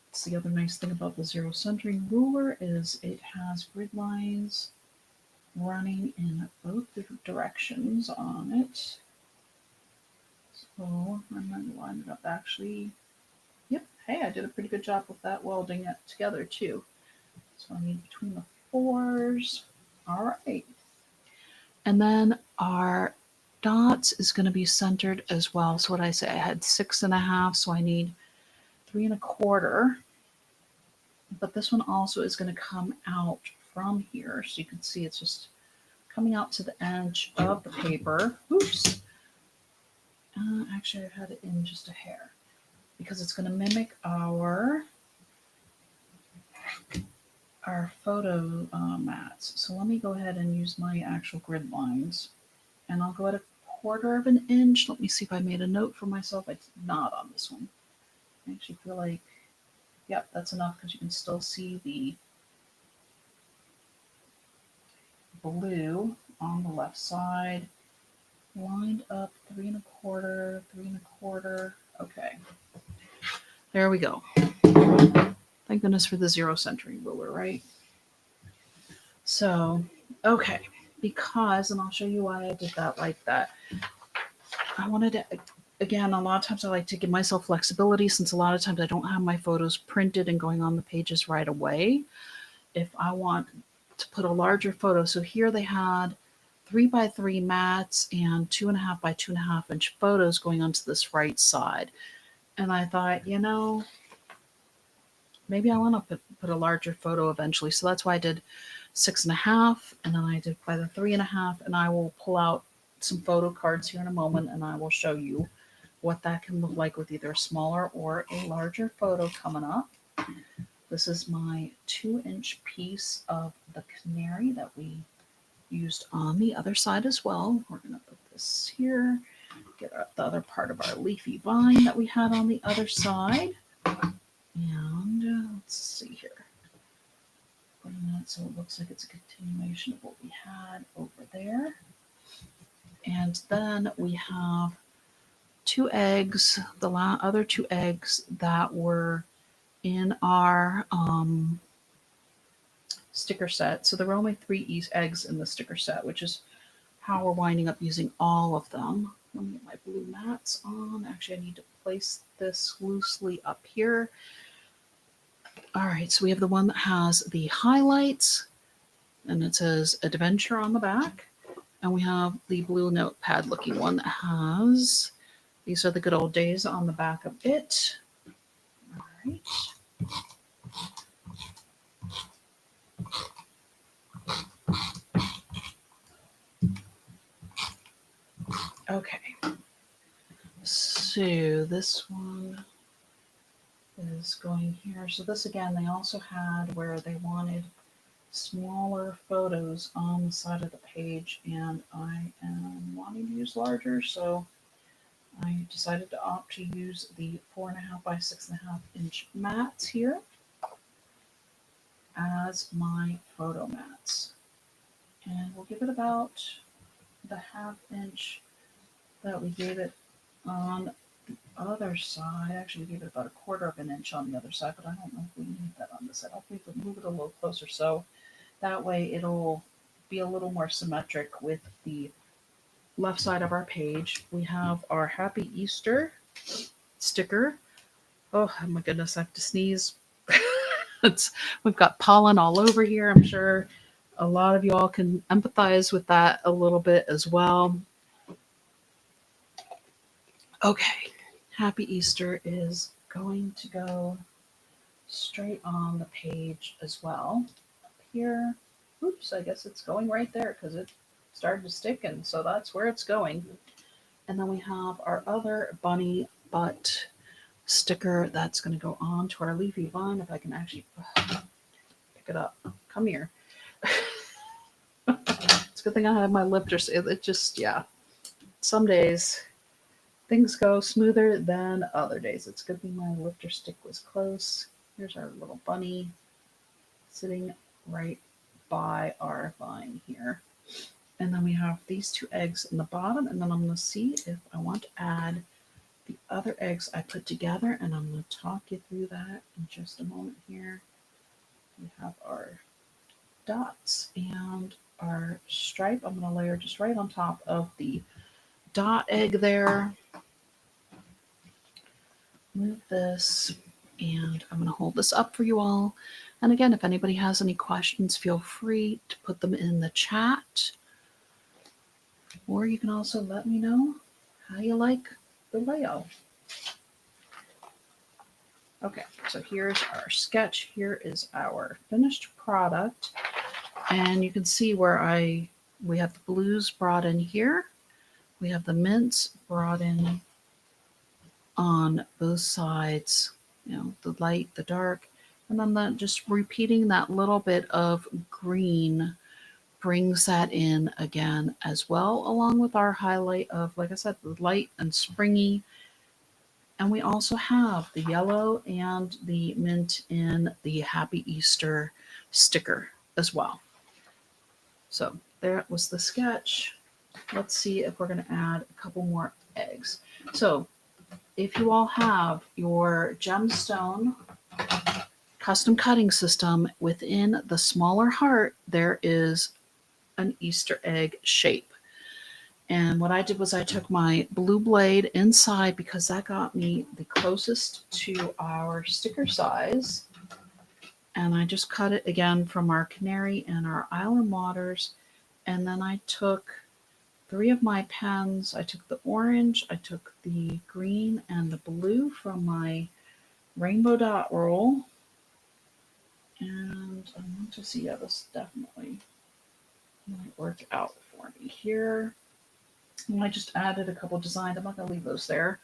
That's the other nice thing about the zero centering ruler is it has grid lines running in both different directions on it. So I'm going to line it up actually. Yep, hey, I did a pretty good job with that, welding it together too. So I need between the 4s. All right. And then our dots is going to be centered as well. So what I say, I had 6.5, so I need 3.25. But this one also is going to come out from here. So you can see it's just coming out to the edge of the paper. Oops. Actually, I had it in just a hair because it's going to mimic our photo mats. So let me go ahead and use my actual grid lines. And I'll go at 1/4 of an inch. Let me see if I made a note for myself. I did not on this one. I actually feel like, yep, that's enough because you can still see the blue on the left side. Lined up 3.25, 3.25. Okay. There we go. Thank goodness for the zero centering ruler, right? So, okay. Because, and I'll show you why I did that like that. I wanted to, again, a lot of times I like to give myself flexibility since a lot of times I don't have my photos printed and going on the pages right away. If I want to put a larger photo, so here they had 3x3 mats and 2.5 by 2.5 inch photos going onto this right side. And I thought, maybe I want to put a larger photo eventually. So that's why I did 6.5, and then I did by the 3.5, and I will pull out some photo cards here in a moment, and I will show you what that can look like with either a smaller or a larger photo coming up. This is my 2-inch piece of the canary that we used on the other side as well. We're going to put this here, get the other part of our leafy vine that we had on the other side. And let's see here. Bring that so it looks like it's a continuation of what we had over there. And then we have 2 eggs, the other 2 eggs that were in our sticker set. So there were only 3 eggs in the sticker set, which is how we're winding up using all of them. Let me get my blue mats on. Actually, I need to place this loosely up here. All right, so we have the one that has the highlights, and it says Adventure on the back. And we have the blue notepad looking one that has, these are the good old days on the back of it. All right. Okay. So this one is going here. So this again, they also had where they wanted smaller photos on the side of the page, and I am wanting to use larger, so I decided to opt to use the 4.5 by 6.5 inch mats here as my photo mats. And we'll give it about the 1/2 inch that we gave it on the other side. Actually, we gave it about 1/4 of an inch on the other side, but I don't know if we need that on this side. Hopefully we can move it a little closer so that way it'll be a little more symmetric with the left side of our page. We have our Happy Easter sticker. Oh my goodness, I have to sneeze. We've got pollen all over here. I'm sure a lot of you all can empathize with that a little bit as well. Okay, Happy Easter is going to go straight on the page as well. Up here, oops, I guess it's going right there because it started to stick, and so that's where it's going. And then we have our other bunny butt sticker that's going to go on to our leafy vine. If I can actually pick it up. Come here. It's a good thing I have my lifters. It just, yeah. Some days things go smoother than other days. It's good thing my lifter stick was close. Here's our little bunny sitting right by our vine here. And then we have these 2 eggs in the bottom, and then I'm going to see if I want to add the other eggs I put together, and I'm going to talk you through that in just a moment here. We have our dots and our stripe. I'm going to layer just right on top of the dot egg there. Move this, and I'm going to hold this up for you all. And again, if anybody has any questions, feel free to put them in the chat. Or you can also let me know how you like the layout. Okay, so here's our sketch. Here is our finished product. And you can see where we have the blues brought in here. We have the mints brought in on both sides, you know, the light, the dark, and then just repeating that little bit of green brings that in again as well, along with our highlight of, like I said, the light and springy. And we also have the yellow and the mint in the Happy Easter sticker as well. So there was the sketch. Let's see if we're going to add a couple more eggs. So if you all have your gemstone custom cutting system, within the smaller heart, there is an Easter egg shape. And what I did was I took my blue blade inside because that got me the closest to our sticker size. And I just cut it again from our canary and our island waters. And then I took 3 of my pens. I took the orange, I took the green and the blue from my rainbow dot roll. And I want to see, yeah, this definitely might work out for me here. And I just added a couple designs. I'm not going to leave those there.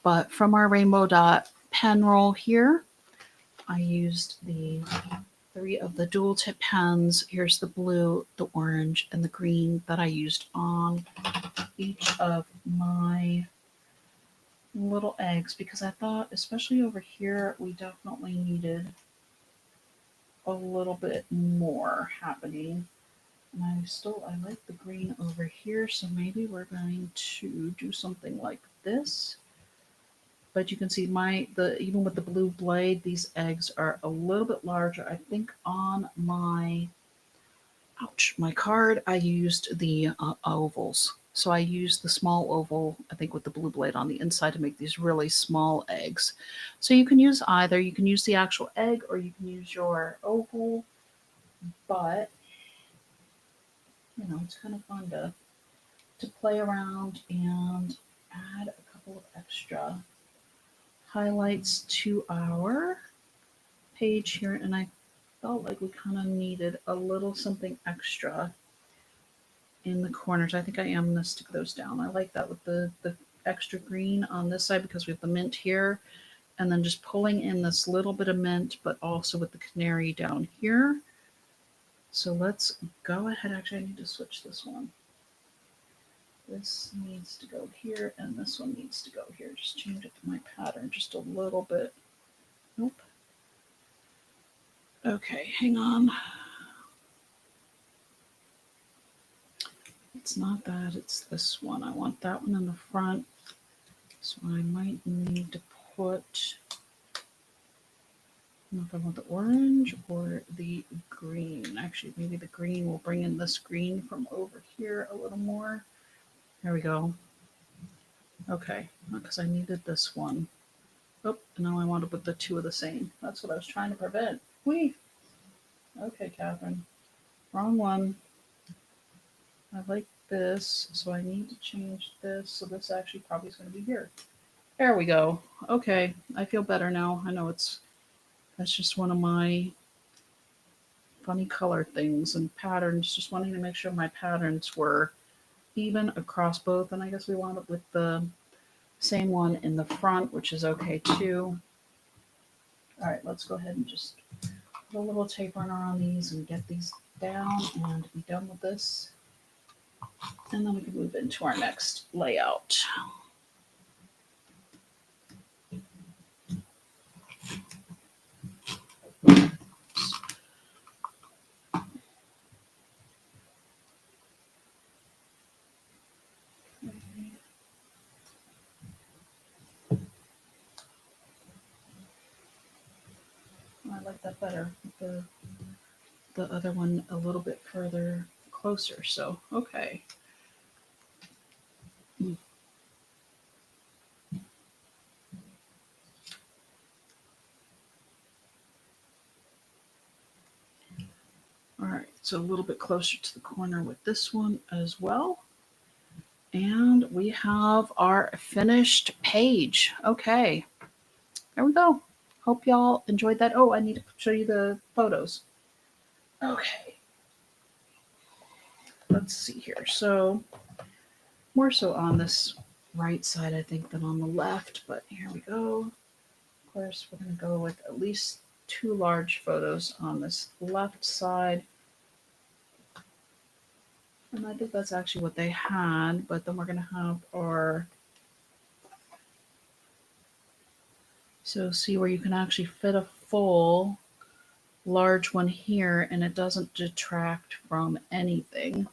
But from our rainbow dot pen roll here, I used the 3 of the dual tip pens. Here's the blue, the orange, and the green that I used on each of my little eggs, because I thought, especially over here, we definitely needed a little bit more happening. And I like the green over here, so maybe we're going to do something like this. But you can see even with the blue blade, these eggs are a little bit larger. I think on my card, I used the ovals. So I used the small oval, I think with the blue blade on the inside, to make these really small eggs. So you can use either. You can use the actual egg or you can use your oval. But, you know, it's kind of fun to play around and add a couple of extra highlights to our page here. And I felt like we kind of needed a little something extra in the corners. I think I am going to stick those down. I like that with the extra green on this side because we have the mint here, and then just pulling in this little bit of mint, but also with the canary down here. So let's go ahead. Actually, I need to switch this one. This needs to go here, and this one needs to go here. Just change it to my pattern just a little bit. Nope. Okay, hang on. It's not that, it's this one. I want that one in the front. So I might need to put, I don't know if I want the orange or the green. Actually, maybe the green will bring in this green from over here a little more. There we go. Okay, because I needed this one. Oh, now I want to put the 2 of the same. That's what I was trying to prevent. Whee! Okay, Catherine. Wrong one. I like this, so I need to change this. So this actually probably is going to be here. There we go. Okay, I feel better now. I know that's just one of my funny color things and patterns. Just wanting to make sure my patterns were even across both. And I guess we wound up with the same one in the front, which is okay too. All right, let's go ahead and just put a little tape runner on these and get these down and be done with this. And then we can move into our next layout. I like that better. The other one a little bit further closer. So, okay. All right, so a little bit closer to the corner with this one as well. And we have our finished page. Okay, there we go. Hope y'all enjoyed that. Oh, I need to show you the photos. Okay, let's see here. So more so on this right side, I think, than on the left, but here we go. Of course, we're going to go with at least 2 large photos on this left side. And I think that's actually what they had, but then we're going to have our, so see where you can actually fit a full large one here and it doesn't detract from anything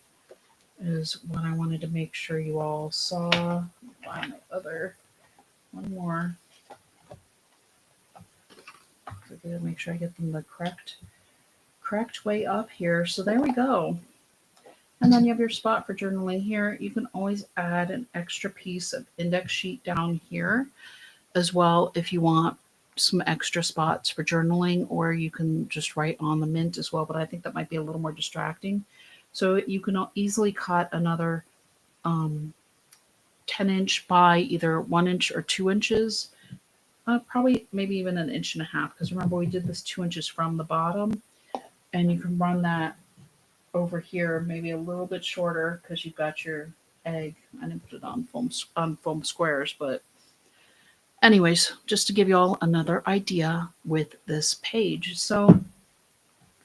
is what I wanted to make sure you all saw. Find my other one more. I gotta make sure I get them the correct way up here. So there we go. And then you have your spot for journaling here. You can always add an extra piece of index sheet down here as well if you want some extra spots for journaling, or you can just write on the mint as well. But I think that might be a little more distracting. So you can easily cut another 10-inch by either 1 inch or 2 inches. Probably maybe even 1.5 inches, because remember we did this 2 inches from the bottom, and you can run that over here maybe a little bit shorter because you've got your egg. I didn't put it on foam squares, but anyways, just to give you all another idea with this page. So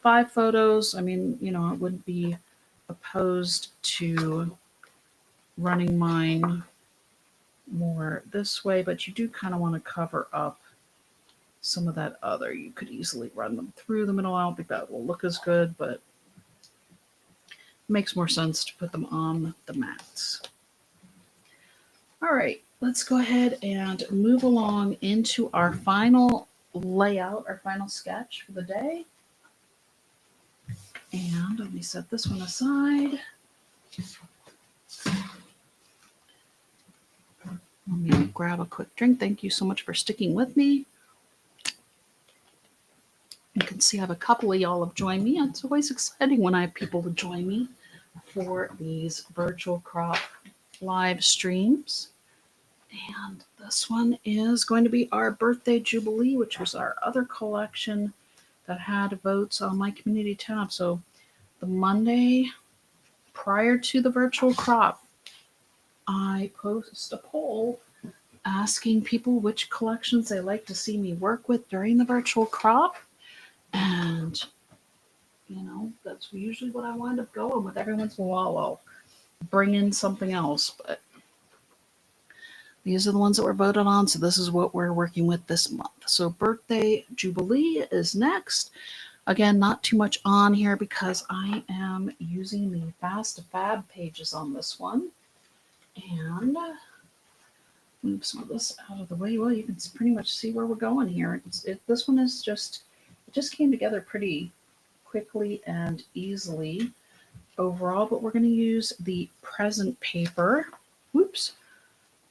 5 photos. I mean, you know, I wouldn't be opposed to running mine more this way, but you do kind of want to cover up some of that other. You could easily run them through the middle. I don't think that will look as good, but it makes more sense to put them on the mats. All right, let's go ahead and move along into our final layout, our final sketch for the day. And let me set this one aside. Let me grab a quick drink. Thank you so much for sticking with me. You can see I have a couple of y'all have joined me. It's always exciting when I have people to join me for these virtual crop live streams. And this one is going to be our birthday jubilee, which was our other collection that had votes on my community tab. So the Monday prior to the virtual crop, I post a poll asking people which collections they like to see me work with during the virtual crop. And, you know, that's usually what I wind up going with. Every once in a while, I'll bring in something else. But these are the ones that were voted on. So this is what we're working with this month. So birthday jubilee is next. Again, not too much on here because I am using the fast fab pages on this one. And move some of this out of the way. Well, you can pretty much see where we're going here. This one is just, it just came together pretty quickly and easily overall, but we're going to use the present paper. Whoops.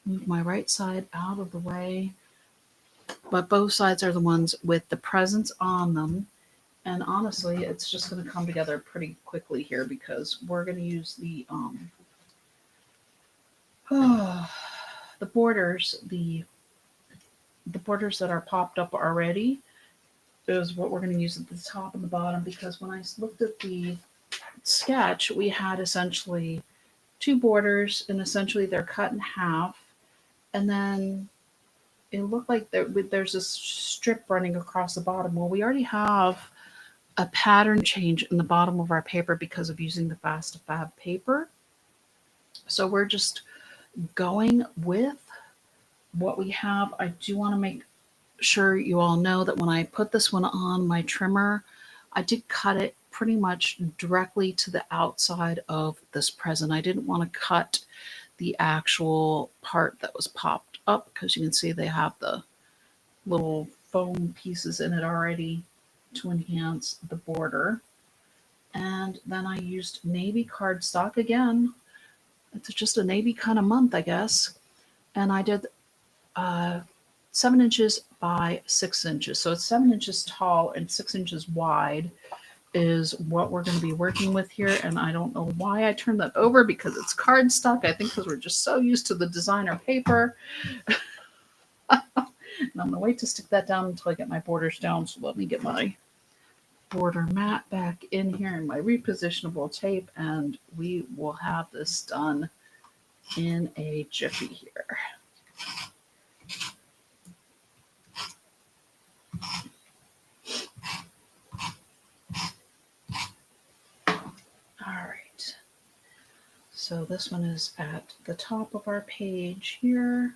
Move my right side out of the way. But both sides are the ones with the presents on them. And honestly, it's just going to come together pretty quickly here because we're going to use the borders, the borders that are popped up already is what we're going to use at the top and the bottom, because when I looked at the sketch, we had essentially two borders, and essentially they're cut in half. And then it looked like there's this strip running across the bottom. Well, we already have a pattern change in the bottom of our paper because of using the Fast to Fab paper. So we're just going with what we have. I do want to make sure you all know that when I put this one on my trimmer, I did cut it pretty much directly to the outside of this present. I didn't want to cut the actual part that was popped up because you can see they have the little foam pieces in it already to enhance the border. And then I used navy cardstock again. It's just a navy kind of month, I guess. And I did 7 inches by 6 inches. So it's 7 inches tall and 6 inches wide is what we're going to be working with here. And I don't know why I turned that over because it's cardstock. I think because we're just so used to the designer paper. And I'm going to wait to stick that down until I get my borders down. So let me get my border mat back in here and my repositionable tape, and we will have this done in a jiffy here. All right. So this one is at the top of our page here.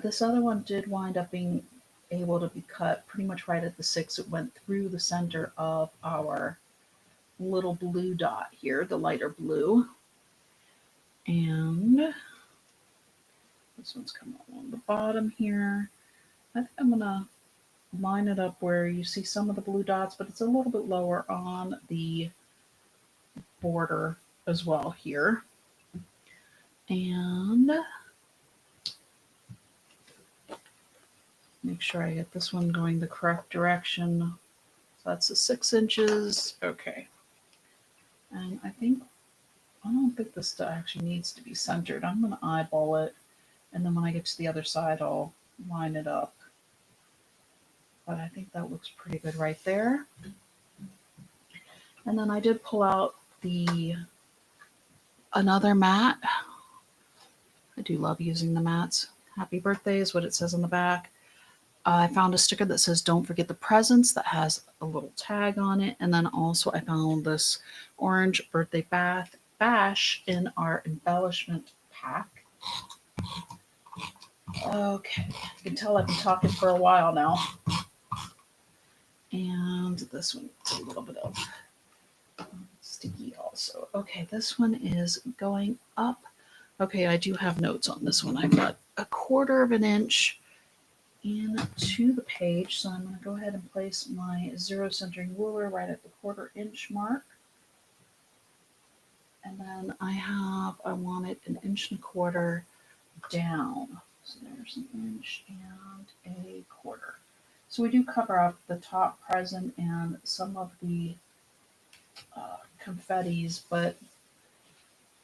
This other one did wind up being able to be cut pretty much right at the 6. It went through the center of our little blue dot here, the lighter blue. And this one's coming along the bottom here. I think I'm going to line it up where you see some of the blue dots, but it's a little bit lower on the border as well here. And make sure I get this one going the correct direction. So that's the 6 inches. Okay. And I don't think this actually needs to be centered. I'm going to eyeball it. And then when I get to the other side, I'll line it up. But I think that looks pretty good right there. And then I did pull out another mat. I do love using the mats. Happy birthday is what it says on the back. I found a sticker that says don't forget the presents that has a little tag on it. And then also I found this orange birthday bash in our embellishment pack. Okay, you can tell I've been talking for a while now. And this one is a little bit of sticky also. Okay, this one is going up. Okay, I do have notes on this one. I've got 1/4 of an inch into the page. So I'm going to go ahead and place my zero centering ruler right at the 1/4 inch mark. And then I want it 1.25 inches down. So there's 1 inch and 1/4. So we do cover up the top present and some of the confettis, but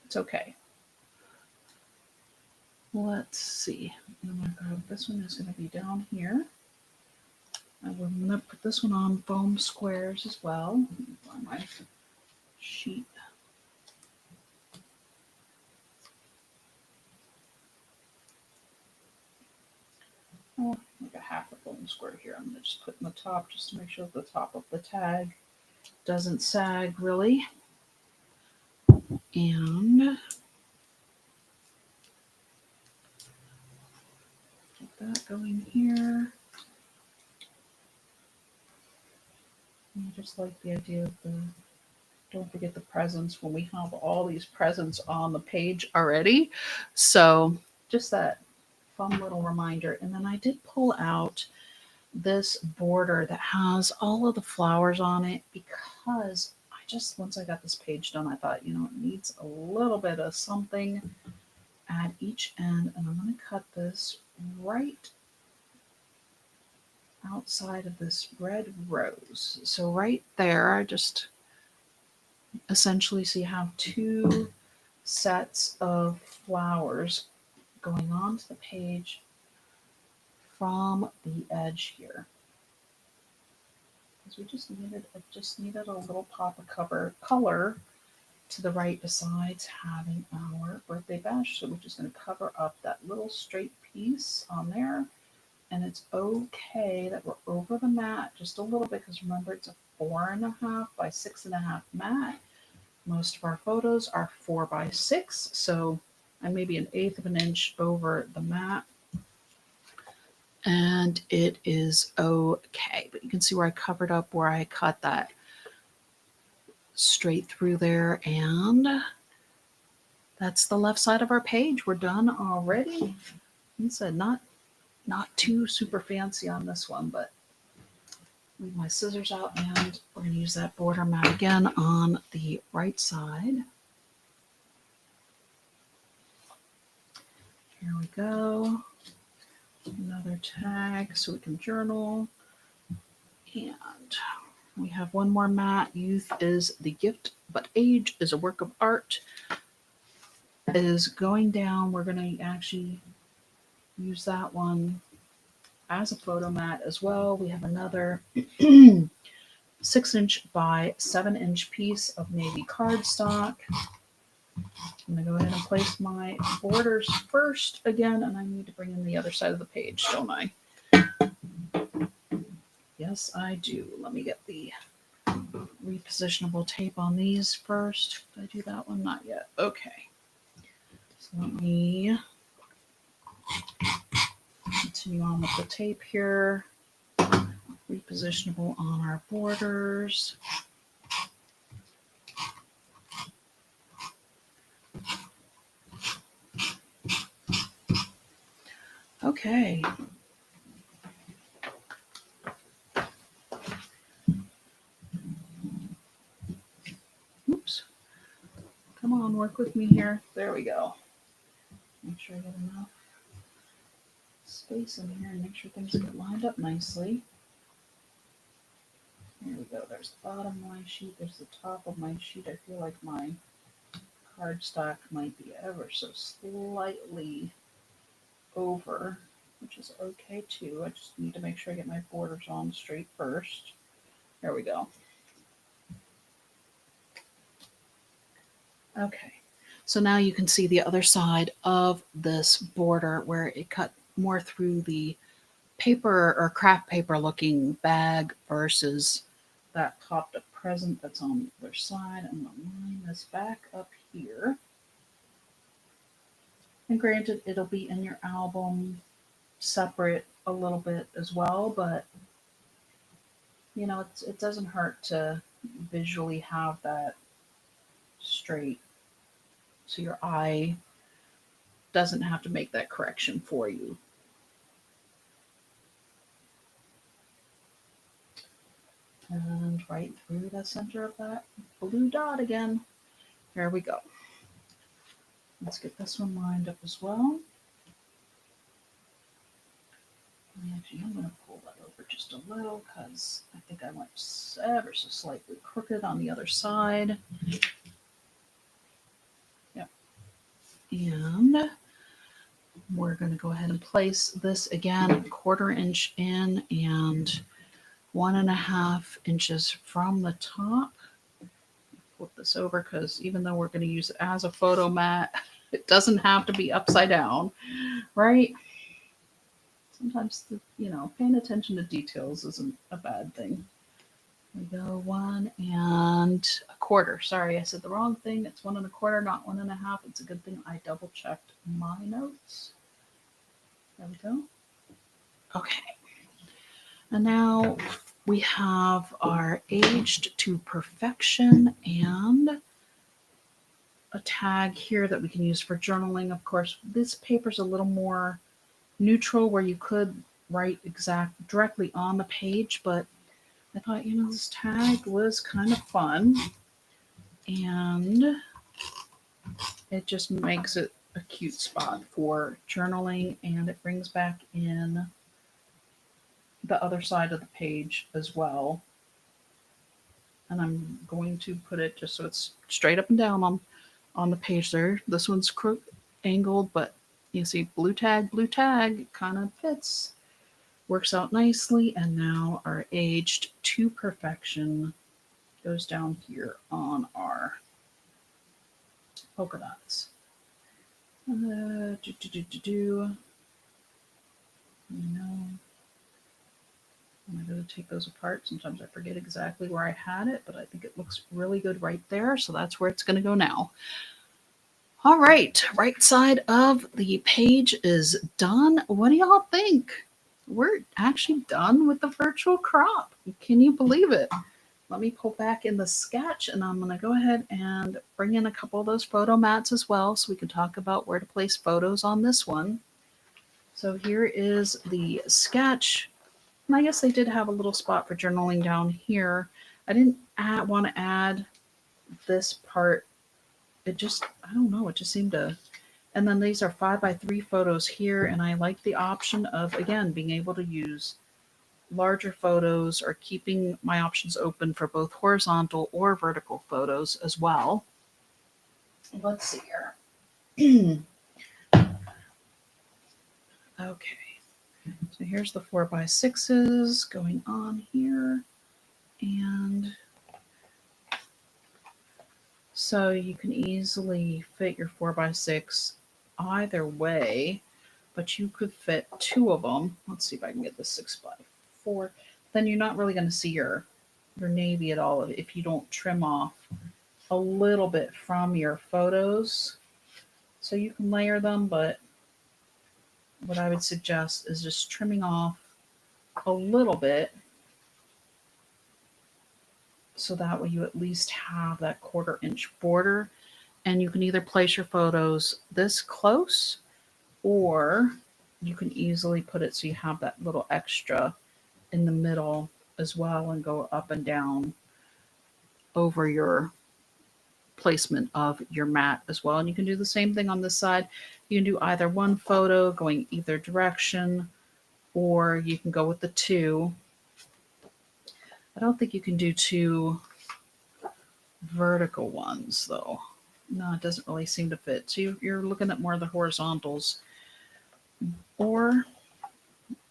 it's okay. Let's see. Oh my God, this one is going to be down here. And we're going to put this one on foam squares as well. On my sheet. Oh, like a 1/2 foam square here. I'm going to just put in the top just to make sure the top of the tag doesn't sag really. And get that going here. I just like the idea of don't forget the presents when we have all these presents on the page already. So just that fun little reminder. And then I did pull out this border that has all of the flowers on it because once I got this page done, I thought, it needs a little bit of something at each end. And I'm going to cut this right outside of this red rose. So right there, I just essentially so you have 2 sets of flowers going onto the page from the edge here. because I just needed a little pop of color to the right besides having our birthday bash. So we're just going to cover up that little straight piece on there. And it's okay that we're over the mat just a little bit because remember it's a 4.5 by 6.5 mat. Most of our photos are 4 by 6, so I'm maybe 1/8 of an inch over the mat. And it is okay. But you can see where I covered up where I cut that straight through there, and that's the left side of our page. We're done already. He said not too super fancy on this one, but leave my scissors out and we're going to use that border mat again on the right side. Here we go. Another tag so we can journal. And we have one more mat. Youth is the gift, but age is a work of art. Is going down. We're going to actually use that one as a photo mat as well. We have another 6-inch by 7-inch piece of navy cardstock. I'm going to go ahead and place my borders first again, and I need to bring in the other side of the page, don't I? Yes, I do. Let me get the repositionable tape on these first. Did I do that one? Not yet. Okay. So let me continue on with the tape here. Repositionable on our borders. Okay. Oops. Come on, work with me here. There we go. Make sure I get enough space in here and make sure things get lined up nicely. There we go. There's the bottom of my sheet. There's the top of my sheet. I feel like my cardstock might be ever so slightly over, which is okay too. I just need to make sure I get my borders on straight first. There we go. Okay. So now you can see the other side of this border where it cut more through the paper or craft paper looking bag versus that popped up present that's on the other side. I'm going to line this back up here. And granted, it'll be in your album separate a little bit as well, but you know, it doesn't hurt to visually have that straight so your eye doesn't have to make that correction for you. And right through the center of that blue dot again. There we go. Let's get this one lined up as well. Actually, I'm going to pull that over just a little because I think I went ever so slightly crooked on the other side. Yep. And we're going to go ahead and place this again, 1/4 inch in and 1.5 inches from the top. Flip this over because even though we're going to use it as a photo mat, it doesn't have to be upside down, right? Sometimes, paying attention to details isn't a bad thing. We go 1.25. Sorry, I said the wrong thing. It's 1.25, not 1.5. It's a good thing I double checked my notes. There we go. Okay. And now we have our aged to perfection and a tag here that we can use for journaling. Of course, this paper's a little more neutral where you could write directly on the page, but I thought, this tag was kind of fun and it just makes it a cute spot for journaling, and it brings back in the other side of the page as well. And I'm going to put it just so it's straight up and down on the page there. This one's angled, but you see blue tag kind of fits. Works out nicely, and now our aged to perfection goes down here on our polka dots. You know, I'm going to take those apart. Sometimes I forget exactly where I had it, but I think it looks really good right there. So that's where it's going to go now. All right, right side of the page is done. What do y'all think? We're actually done with the virtual crop. Can you believe it? Let me pull back in the sketch, and I'm going to go ahead and bring in a couple of those photo mats as well so we can talk about where to place photos on this one. So here is the sketch. And I guess they did have a little spot for journaling down here. I didn't want to add this part. It just, I don't know, it just seemed to. And then these are 5x3 photos here, and I like the option of, again, being able to use larger photos or keeping my options open for both horizontal or vertical photos as well. Let's see here. Okay, so here's the 4x6s going on here, and so you can easily fit your 4x6 either way, but you could fit two of them. Let's see if I can get this 6x4. Then you're not really going to see your navy at all if you don't trim off a little bit from your photos. So you can layer them, but what I would suggest is just trimming off a little bit so that way you at least have that 1/4 inch border, and you can either place your photos this close, or you can easily put it so you have that little extra in the middle as well and go up and down over your placement of your mat as well. And you can do the same thing on this side. You can do either one photo going either direction, or you can go with the two. I don't think you can do two vertical ones though. No, it doesn't really seem to fit. So you're looking at more of the horizontals, or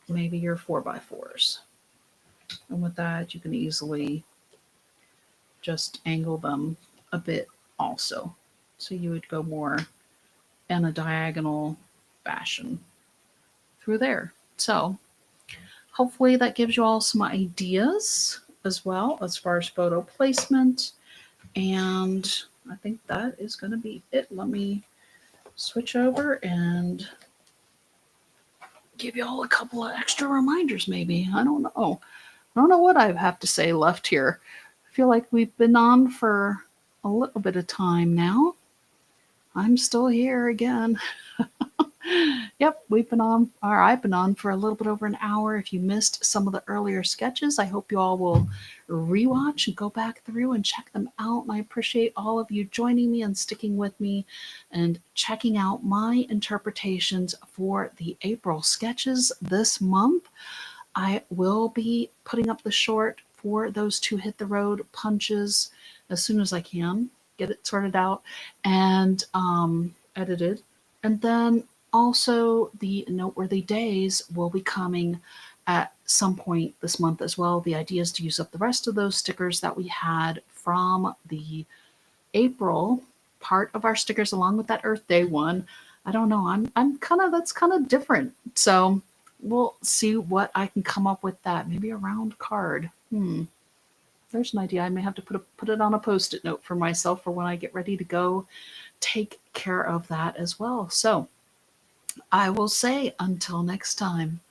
maybe your 4x4s. And with that, you can easily just angle them a bit also. So you would go more in a diagonal fashion through there. So hopefully that gives you all some ideas as well as far as photo placement. And I think that is going to be it. Let me switch over and give you all a couple of extra reminders maybe. I don't know. I don't know what I have to say left here. I feel like we've been on for a little bit of time now. I'm still here again. Yep, we've been on, or I've been on for a little bit over an hour. If you missed some of the earlier sketches, I hope you all will rewatch and go back through and check them out. And I appreciate all of you joining me and sticking with me and checking out my interpretations for the April sketches this month. I will be putting up the short for those two hit the road punches as soon as I can get it sorted out and edited. And then also the noteworthy days will be coming at some point this month as well. The idea is to use up the rest of those stickers that we had from the April part of our stickers along with that Earth Day one. I don't know. I'm kind of, that's kind of different. So we'll see what I can come up with that. Maybe a round card. There's an idea. I may have to put it on a Post-it note for myself for when I get ready to go take care of that as well. So I will say until next time.